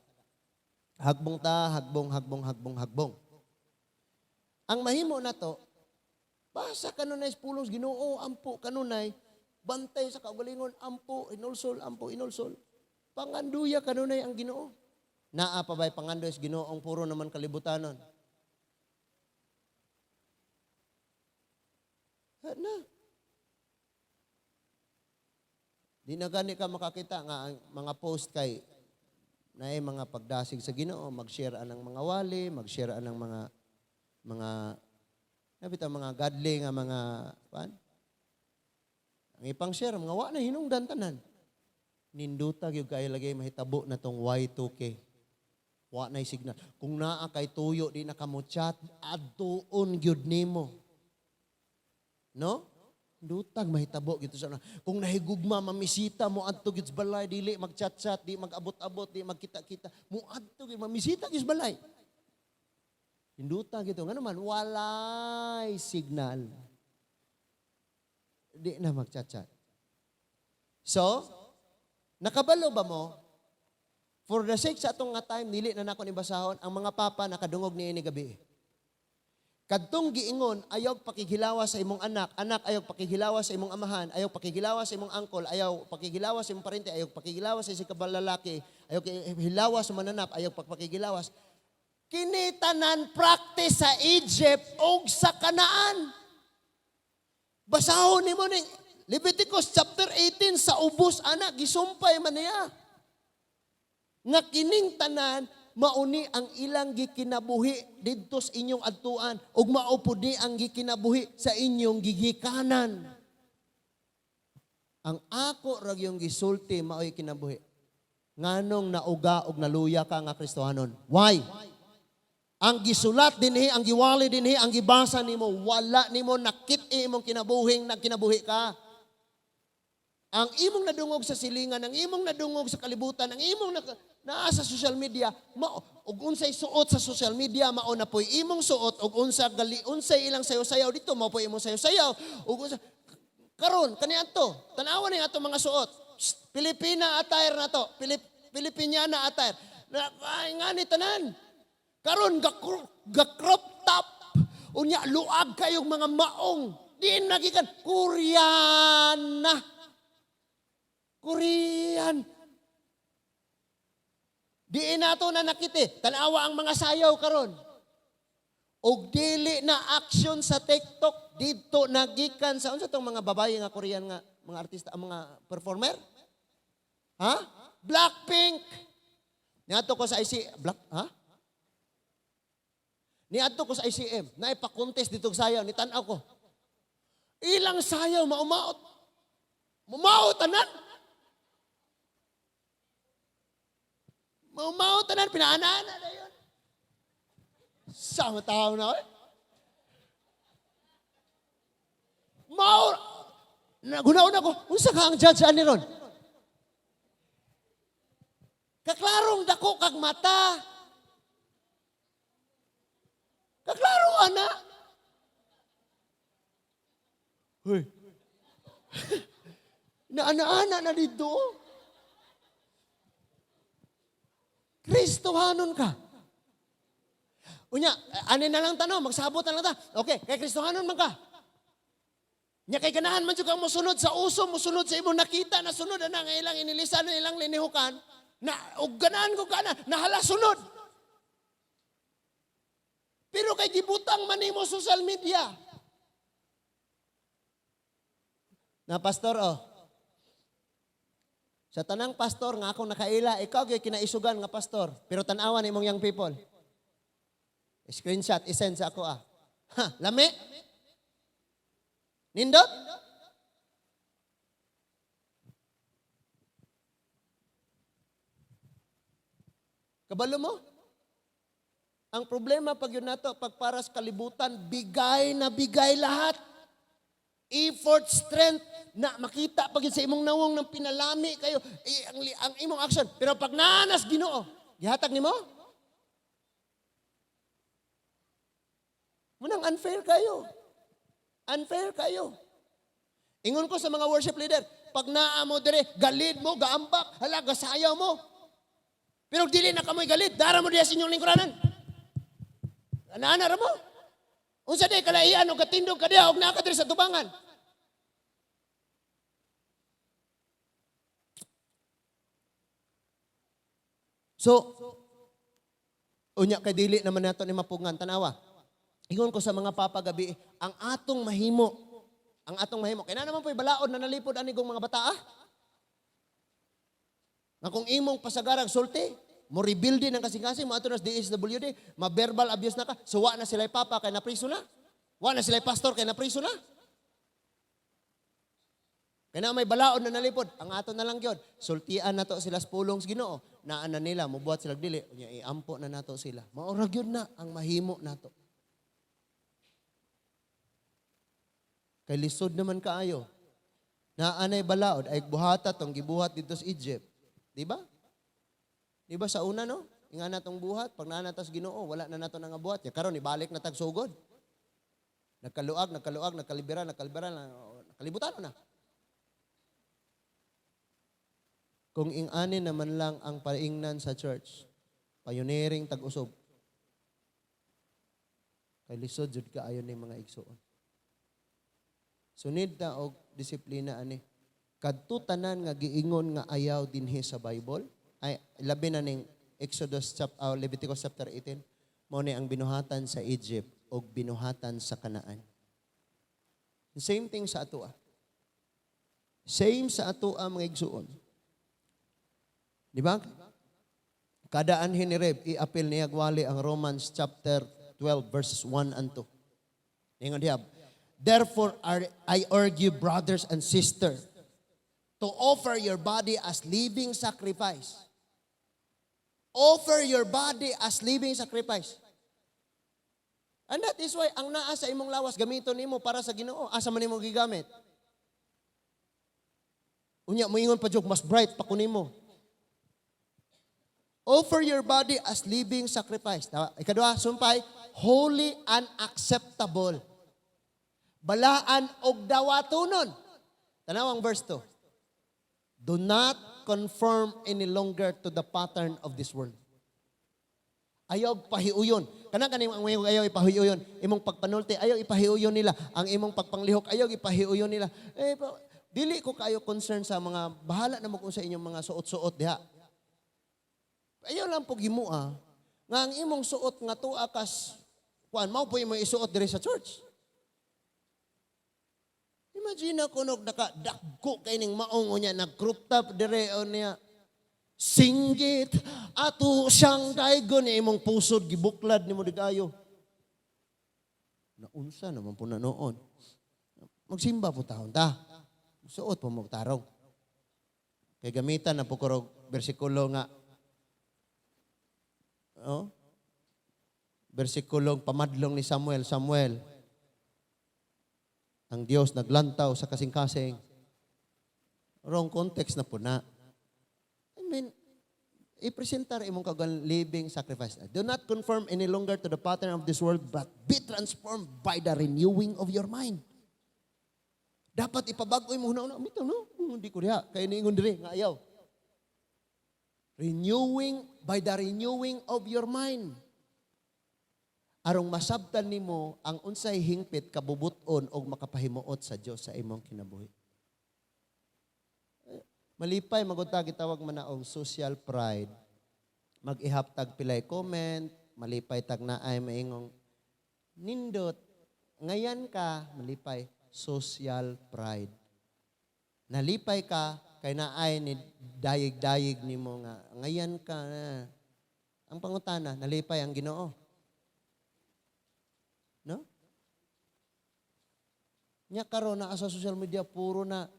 Hagbong ta, hagbong. Ang mahimo na to, basa kanunay pulos Ginoo, ampo kanunay, bantay sa kaugalingon, ampo, inulsol. Panganduya kanunay ang Ginoo. Naa pa ba'y pangandoy sa Ginoo ang puro naman kalibutanon? Na. Di na gani ka makakita nga ang mga post kay na mga pagdasig sa Ginoo, mag-share ng mga wali, mag-share ng mga nabita mga godly nga mga pan. Ang ipang share mga wa na hinungdan tanan. Ninduta gyud kay lagay mahitabo na tong Y2K. Wa na signal. Kung naa kay tuyo di na kamo chat, adtuon gyud nimo. No? Dutag mahitabo gito sa kung nahigugma mamisita mo adto gid sa balay dili magchat-chat di magabot-abot di magkita-kita mo adto gid mamisita gid sa balay. Hinduta gito nga naman walay signal. Di na magchat-chat. So, nakabalo ba mo? For the sake sa atong nga time dili na nako ni basahon ang mga papa nakadungog niini gabi. Kadtong giingon, ayaw pakigilawas sa imong anak, anak ayaw pakigilawas sa imong amahan, ayaw pakigilawas sa imong angkol, ayaw pakigilawas sa imong parente, ayaw pakigilawas sa isang kabalalaki, ayaw pakigilawas sa mananap, ayaw pakigilawas. Kinitanan practice sa Egypt o sa Kanaan. Basahon ni mo ni Leviticus chapter 18 sa ubos anak, gisumpay man niya. Nga kining tanan, mauni ang ilang gikinabuhi didto sa inyong adtuan ug maupod ni ang gikinabuhi sa inyong gigikanan. Ang ako ra yung gisulti mao'y kinabuhi. Nganong nauga og naluya ka nga Kristohanon? Why? Ang gisulat dinhi, ang giwali dinhi, ang gibasa nimo, wala nimo nakit-i imong kinabuhing nagkinabuhi ka. Ang imong nadungog sa silingan, ang imong nadungog sa kalibutan, ang imong naa sa social media, ug unsay suot sa social media, mao na po'y imong suot, ug unsay ilang sayaw-sayaw dito, mao po'y imong sayaw-sayaw, ug karon kaniadto, tanawan ni ato mga suot. Pilipina attire na to, Pilipiniana attire. Ay nga ni tanan. Karon ga-crop top, unya luag kayong mga maong, di nagikan Korean. Di nato na nakiti, tanawa ang mga sayaw karon. Og dili na action sa TikTok dito nagikan sa unsa tong mga babae nga Korean nga mga artista, mga performer? Ha? Blackpink. Niadto ko sa Niadto ko sa ICM, na ipa-contest dito sayaw, nitanaw ko. Ilang sayaw maumaot. Maumaot tanan. Maumaot tanan, pinaanaan na yun. Sama tao na, nagunaon ako, unsa ka ang judge ani ron? Kaklarong dako kag mata. Kaklaro, ana. Hoy. Naana-ana na dito. Kristohanon ka. Unya, anin na lang tanong, magsabot na lang ta. Okay, kay Kristohanon man ka. Nya kay ganahan man jud kang mosunod sa uso, mosunod sa imong nakita na sunod ana nga ilang inilisan, ilang linihukan, na ug ganahan ko kana, nahala sunod. Pero kay gibutang man nimo social media. Na pastor sa tanang pastor nga akong nakaila, ikaw gyud kinaisugan nga pastor, pero tan-awan imong young people. Screenshot isend sa ako lami? Nindot? Kabalo mo? Ang problema pag yun nato, pagparas kalibutan, bigay na bigay lahat. Effort, strength, na makita pag yun sa imong nawong ng pinalami kayo, ang imong action. Pero pag nanas Ginoo, gihatag nimo? Munang unfair kayo. Unfair kayo. Ingon ko sa mga worship leader, pag naa mo dire, galid mo, gaambak, hala, gasayaw mo. Pero dili na kamoy galid, dara mo diya sa inyong lingkuranan. Ana-ana mo. Unsa day kalaian o katindog ka diha og naa ka diri sa tubangan. So, unya kay dili naman nato ni mapungan tanawa. Ingon ko sa mga papa gabi, ang atong mahimo, kaya na naman po'y balaod na nalipod anigong mga bata Nga kung imong pasagarag sulti, mo rebuild din ang kasing-kasing, mo ato na sa DSWD, ma-verbal abuse na ka, so wa na sila papa kay napriso na. Wa na sila pastor kay napriso na. Kaya na may balaod na nalipod, ang ato na lang yun. Sultian na to sila sa pulong sa Ginoo. Naan na nila, mubuhat sila dili. Iampo na nato sila. Maurag yun na ang mahimo nato. Kay lisod naman kaayo. Naanay balaod, ay buhata tong gibuhat dito sa Egypt. Di ba? Di ba sa una, no? Inga na tong buhat, pag naan natas Ginoo, wala na nato nga buhat. Ya karon ibalik na tagsugod. Nagkaluag, nakalibera, nakalibutan na. Kung ing-ani naman lang ang paingnan sa church, pioneering tag-usob. Kay lisod jud ka ayon ni mga igsoon. Sunid ta og disiplina ani. Kadto tanan nga giingon nga ayaw dinhi sa Bible, ay labi na ning Exodus chapter Leviticus chapter 18, mao ni ang binuhatan sa Egypt og binuhatan sa Kanaan. Same thing sa atoa. Same sa atoa mga igsoon. Di ba? Kada anhin ni Reb, i-apil niya gwali ang Romans chapter 12 verses 1 and 2. Ingon diha, therefore I urge you, brothers and sisters, to offer your body as living sacrifice. Offer your body as living sacrifice. And that is why, ang naa sa imong lawas, gamiton nimo para sa Ginoo. Asa man nimo gigamit? Unya, moingon pa jog, mas bright pa kunimo. Offer your body as living sacrifice. Ikadua, sumpay, holy and acceptable. Balaan og dawatonon. Tanaw ang verse 2. Do not conform any longer to the pattern of this world. Ayaw pahiuyon. Kanang ang ayaw ipahiuyon. Imong pagpanulti, ayaw ipahiuyon nila. Ang imong pagpanglihok, ayaw ipahiuyon nila. Dili ko kayo concern sa mga, bahala na mo kung sa inyong mga suot-suot diha. Ayaw lang po gimua, nga ang imong suot nga tuwa kas, kuan, mao po imong isuot dire sa church. Imagine ako nakadagko kay ning maong niya, nag-crop top dire o niya, singgit, ato siyang daigon niya imong pusod, gibuklad ni mo digayo. Naunsa naman po na noon. Magsimba po taon ta. Suot po magtarong. Kay gamitan na po kurog bersikulo nga, versikulong pamadlong ni Samuel, ang Diyos naglantaw sa kasing-kasing. Wrong context na po na. I mean, i-presentar imong kagang living sacrifice. Do not conform any longer to the pattern of this world, but be transformed by the renewing of your mind. Dapat ipabagoy mo na, mito, no? Hindi ko diha. Kaya niingon dire, nga ayaw. By the renewing of your mind. Arong masabtan nimo ang unsay hingpit kabubuton og makapahimuot sa Dios sa imong kinabuhi. Malipay magunta gitawag man na og social pride. Mag-ihaptag pilay comment, malipay tag naay maingong nindot ngayan ka, malipay social pride. Nalipay ka kay naay ni dayig-dayig nimo nga ngayan ka na. Ang pangutana, nalipay ang Ginoo. No? Nya karon na sa social media puro na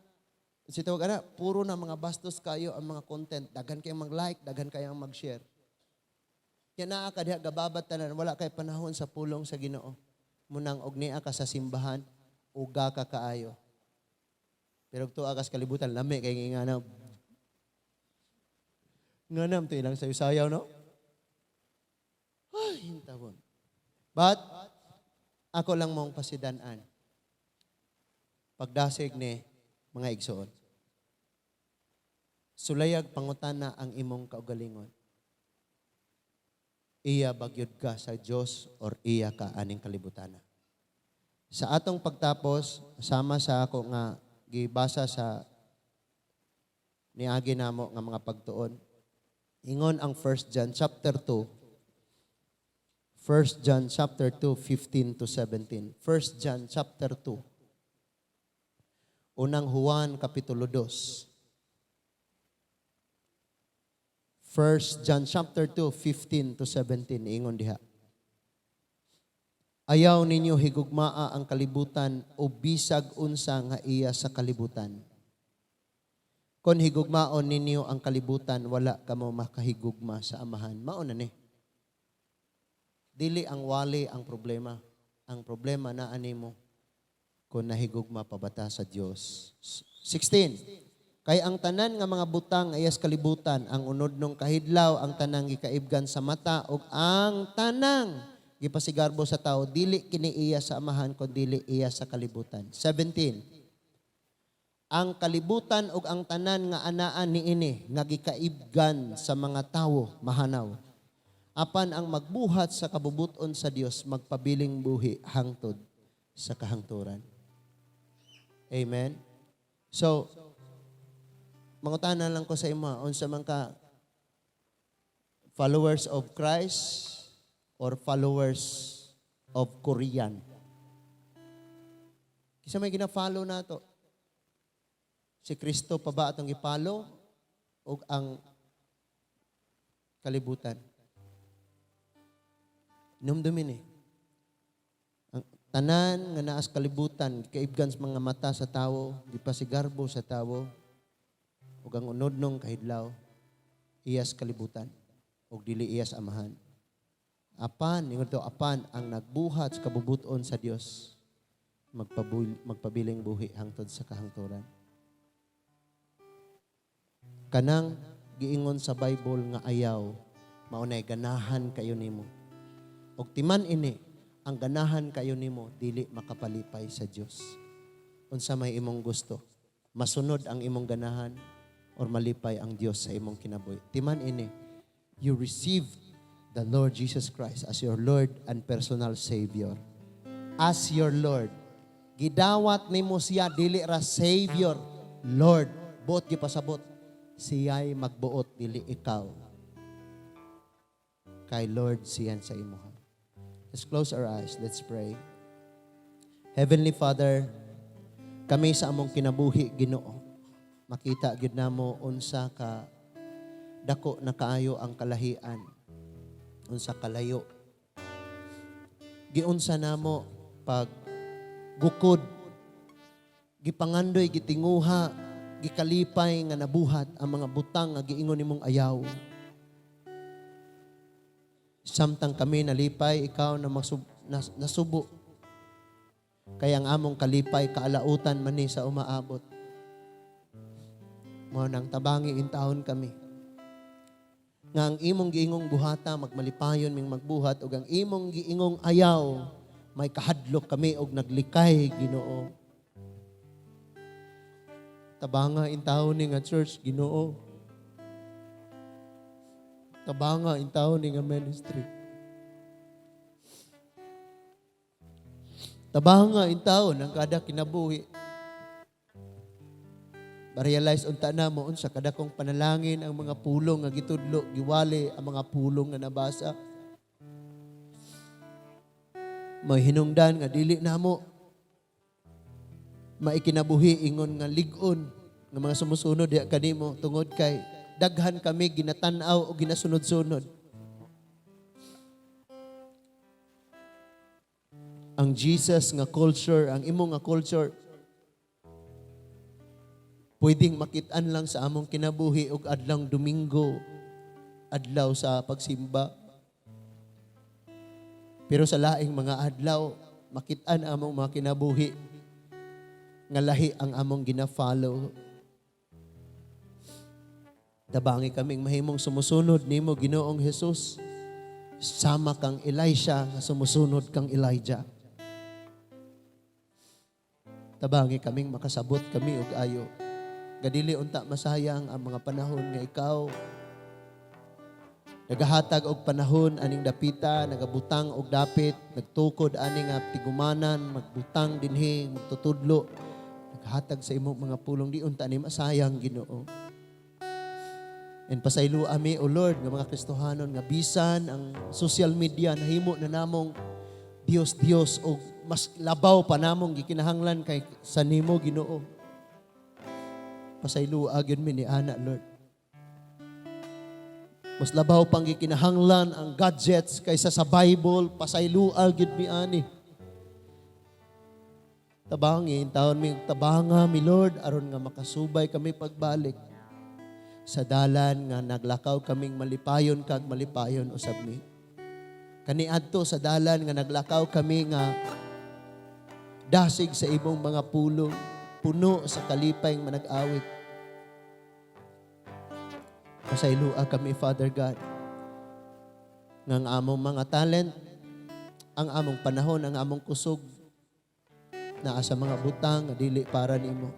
puro na mga bastos kayo ang mga content. Daghan kayong mag-like, daghan kayong mag-share. Kaya naa ka diha gababat tanan, wala kay panahon sa pulong sa Ginoo. Munang og niya ka sa simbahan, uga ka kaayo. Pero to akas kalibutan lami kay ngana. Nganam to ilang sayo-sayaw, no? Ay, hintabon. But ako lang mong pasidanan. Pagdasig ni mga igsoon. Sulayag pangutana ang imong kaugalingon. Iya bagyod ka sa Dios or iya ka aning kalibutana. Sa atong pagtapos, sama sa ako nga gibasa sa niagi namo nga mga pagtuon. Ingon ang 1 John chapter 2. 1 John chapter 2, 15 to 17. 1 John chapter 2. Unang Juan kapitulo 2. First John chapter 2, 15 to 17, ingon diha. Ayaw ninyo higugmaa ang kalibutan o bisag unsa nga iya sa kalibutan. Kung higugmaon ninyo ang kalibutan, wala kamo makahigugma sa amahan. Mao na ni. Dili ang wali ang problema. Ang problema na animo kung nahigugma pa bata sa Dios. 16. Kay ang tanan nga mga butang ayas kalibutan, ang unod nung kahidlaw, ang tanang gikaibgan sa mata, ug ang tanang gipasigarbo sa tao, dili kini iya sa amahan, kun dili iya sa kalibutan. 17. Ang kalibutan ug ang tanan nga anaan niini nga gikaibgan sa mga tawo mahanaw. Apan ang magbuhat sa kabubuton sa Dios magpabiling buhi hangtod sa kahangturan. Amen. So, mangutana lang ko sa imo, unsa man ka followers of Christ or followers of Korean? Kisa may gina-follow nato? Si Kristo pa ba atong ipalo o ang kalibutan? Numdumin ang tanan nga naas kalibutan, kaibgan sa mga mata sa tawo, gipasigarbo sa tawo, ug ang unod nung kahidlaw, iyas kalibutan, ug dili iyas amahan. Apan, ingon to, apan ang nagbuhat sa kabubuton sa Dios, magpabiling buhi hangtod sa kahangturan. Kanang giingon sa Bible nga ayaw, maunay ganahan kayo nimo. Og timan ini, ang ganahan kayo nimo dili makapalipay sa Dios. Unsa may imong gusto? Masunod ang imong ganahan or malipay ang Dios sa imong kinabuhi. Timan ini, you receive the Lord Jesus Christ as your Lord and personal Savior. As your Lord. Gidawat nimo siya dili ra Savior, Lord. Buot gipasabot. Siya'y magbuot, dili ikaw. Kay Lord siyan sa imuha. Let's close our eyes. Let's pray. Heavenly Father, kami sa among kinabuhi, Ginoo, makita gid namo unsa ka dako na kaayo ang kalahian, unsa kalayo. Giunsa namo pag gukod, gipangandoy, gitinguha, gikalipay nga nabuhat ang mga butang nga giingon nimong ayaw. Samtang kami nalipay, ikaw na nasubo. Kaya ang among kalipay, kaalautan man ni sa umaabot. Mo nang tabangi intahon kami. Nga ang imong giingong buhata, magmalipayon ming magbuhat, ug ang imong giingong ayaw, may kahadlok kami og naglikay, Ginoo. Tabanga intaw ni nga church, Ginoo. Tabanga intaw ni nga ministry. Tabanga intaw ng kada kinabuhi. Ma-realize unta na mo unsa kada kong panalangin ang mga pulong nga gitudlo, giwali ang mga pulong nga nabasa. May hinungdan nga dili namo maikinabuhi ingon nga ligon ng mga sumusunod diha kanimo tungod kay daghan kami ginatan-aw o ginasunod-sunod. Ang Jesus nga culture, ang imo nga culture, pwedeng makit-an lang sa among kinabuhi og adlong Domingo, adlaw sa pagsimba. Pero sa laing mga adlaw, makit-an among mga kinabuhi nga lahi ang among gina-follow. Tabangi kaming mahimong sumusunod nimo, Ginoong Jesus. Sama kang Elisha nga sumusunod kang Elijah. Tabangi kaming makasabot kami og ayo. Gadili unta masayang ang mga panahon nga ikaw nagahatag og panahon aning dapita, nagabutang og dapit, nagtukod ani nga tigumanan, magbutang dinhi, magtutudlo. Naghatag sa imong mga pulong, di unta ni masayang, Ginoo. And pasaylo ami, O Lord, nga mga Kristohanon, nga bisan ang social media nahimo na namong Dios o mas labaw pa namong gikinahanglan kay sa nimo, Ginoo. Pasaylo gyud mi ni ana, Lord. Mas labaw pang gikinahanglan ang gadgets kaysa sa Bible, pasayloal gid mi ani. Tabangin, taon mi tabanga mi Lord, aron nga makasubay kami pagbalik sa dalan nga naglakaw kaming malipayon kag malipayon usab mi. Kaniadto sa dalan nga naglakaw kami nga dasig sa imong mga pulong, puno sa kalipay nga manag-awit. Pasaylua kami, Father God, nga ang among mga talent, ang among panahon, ang among kusog, naa sa mga butang, nga dili para nimo.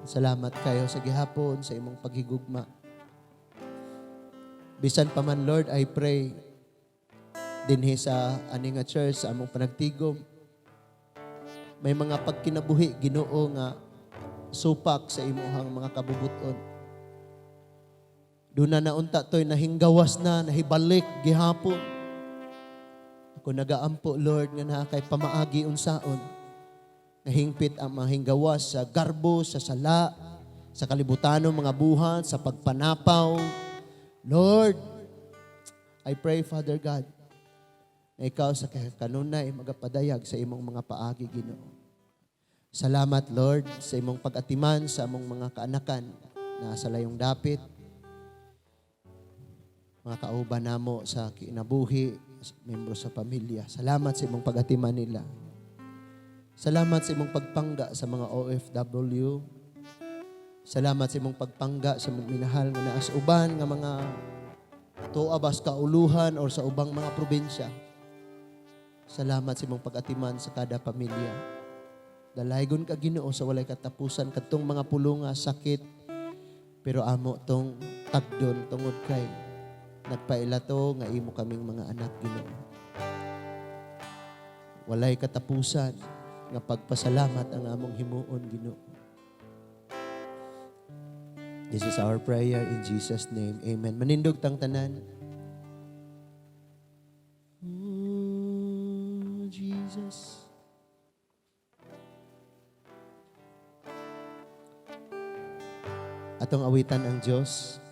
Salamat kayo sa gihapon, sa imong paghigugma. Bisan pa man, Lord, I pray, dinhi sa ani nga church, sa among panagtigom, may mga pagkinabuhi, Ginoo, nga supak sa imuhang mga kabubuton. Doon na naunta to'y nahinggawas na, nahibalik, gihapon. Ako nagaampo, Lord, nga na kay pamaagi unsaon. Nahingpit ang mahinggawas sa garbo, sa sala, sa kalibutanong mga buhat, sa pagpanapaw. Lord, I pray, Father God, na ikaw sa kanunay magapadayag sa imong mga paagi, Ginoo. Salamat, Lord, sa imong pag-atiman sa among mga kaanakan na sa layong dapit, mga kauban namo sa kinabuhi, membro sa pamilya. Salamat sa imong pag-atiman nila. Salamat sa imong pagpangga sa mga OFW. Salamat sa imong pagpangga sa mga minahal nga naa sa uban nga mga tuabas kauluhan or sa ubang mga probinsya. Salamat sa imong pag-atiman sa kada pamilya. Dalaygon ka, Ginoo, sa walay katapusan katong mga pulunga, sakit, pero amo tong tagdon tungod kay nagpailato nga imo kaming mga anak, Ginoo. Walay katapusan nga pagpasalamat ang among himuon, Ginoo. This is our prayer in Jesus' name. Amen. Manindog tang tanan. Oh, Jesus. Atong awitan ang Diyos.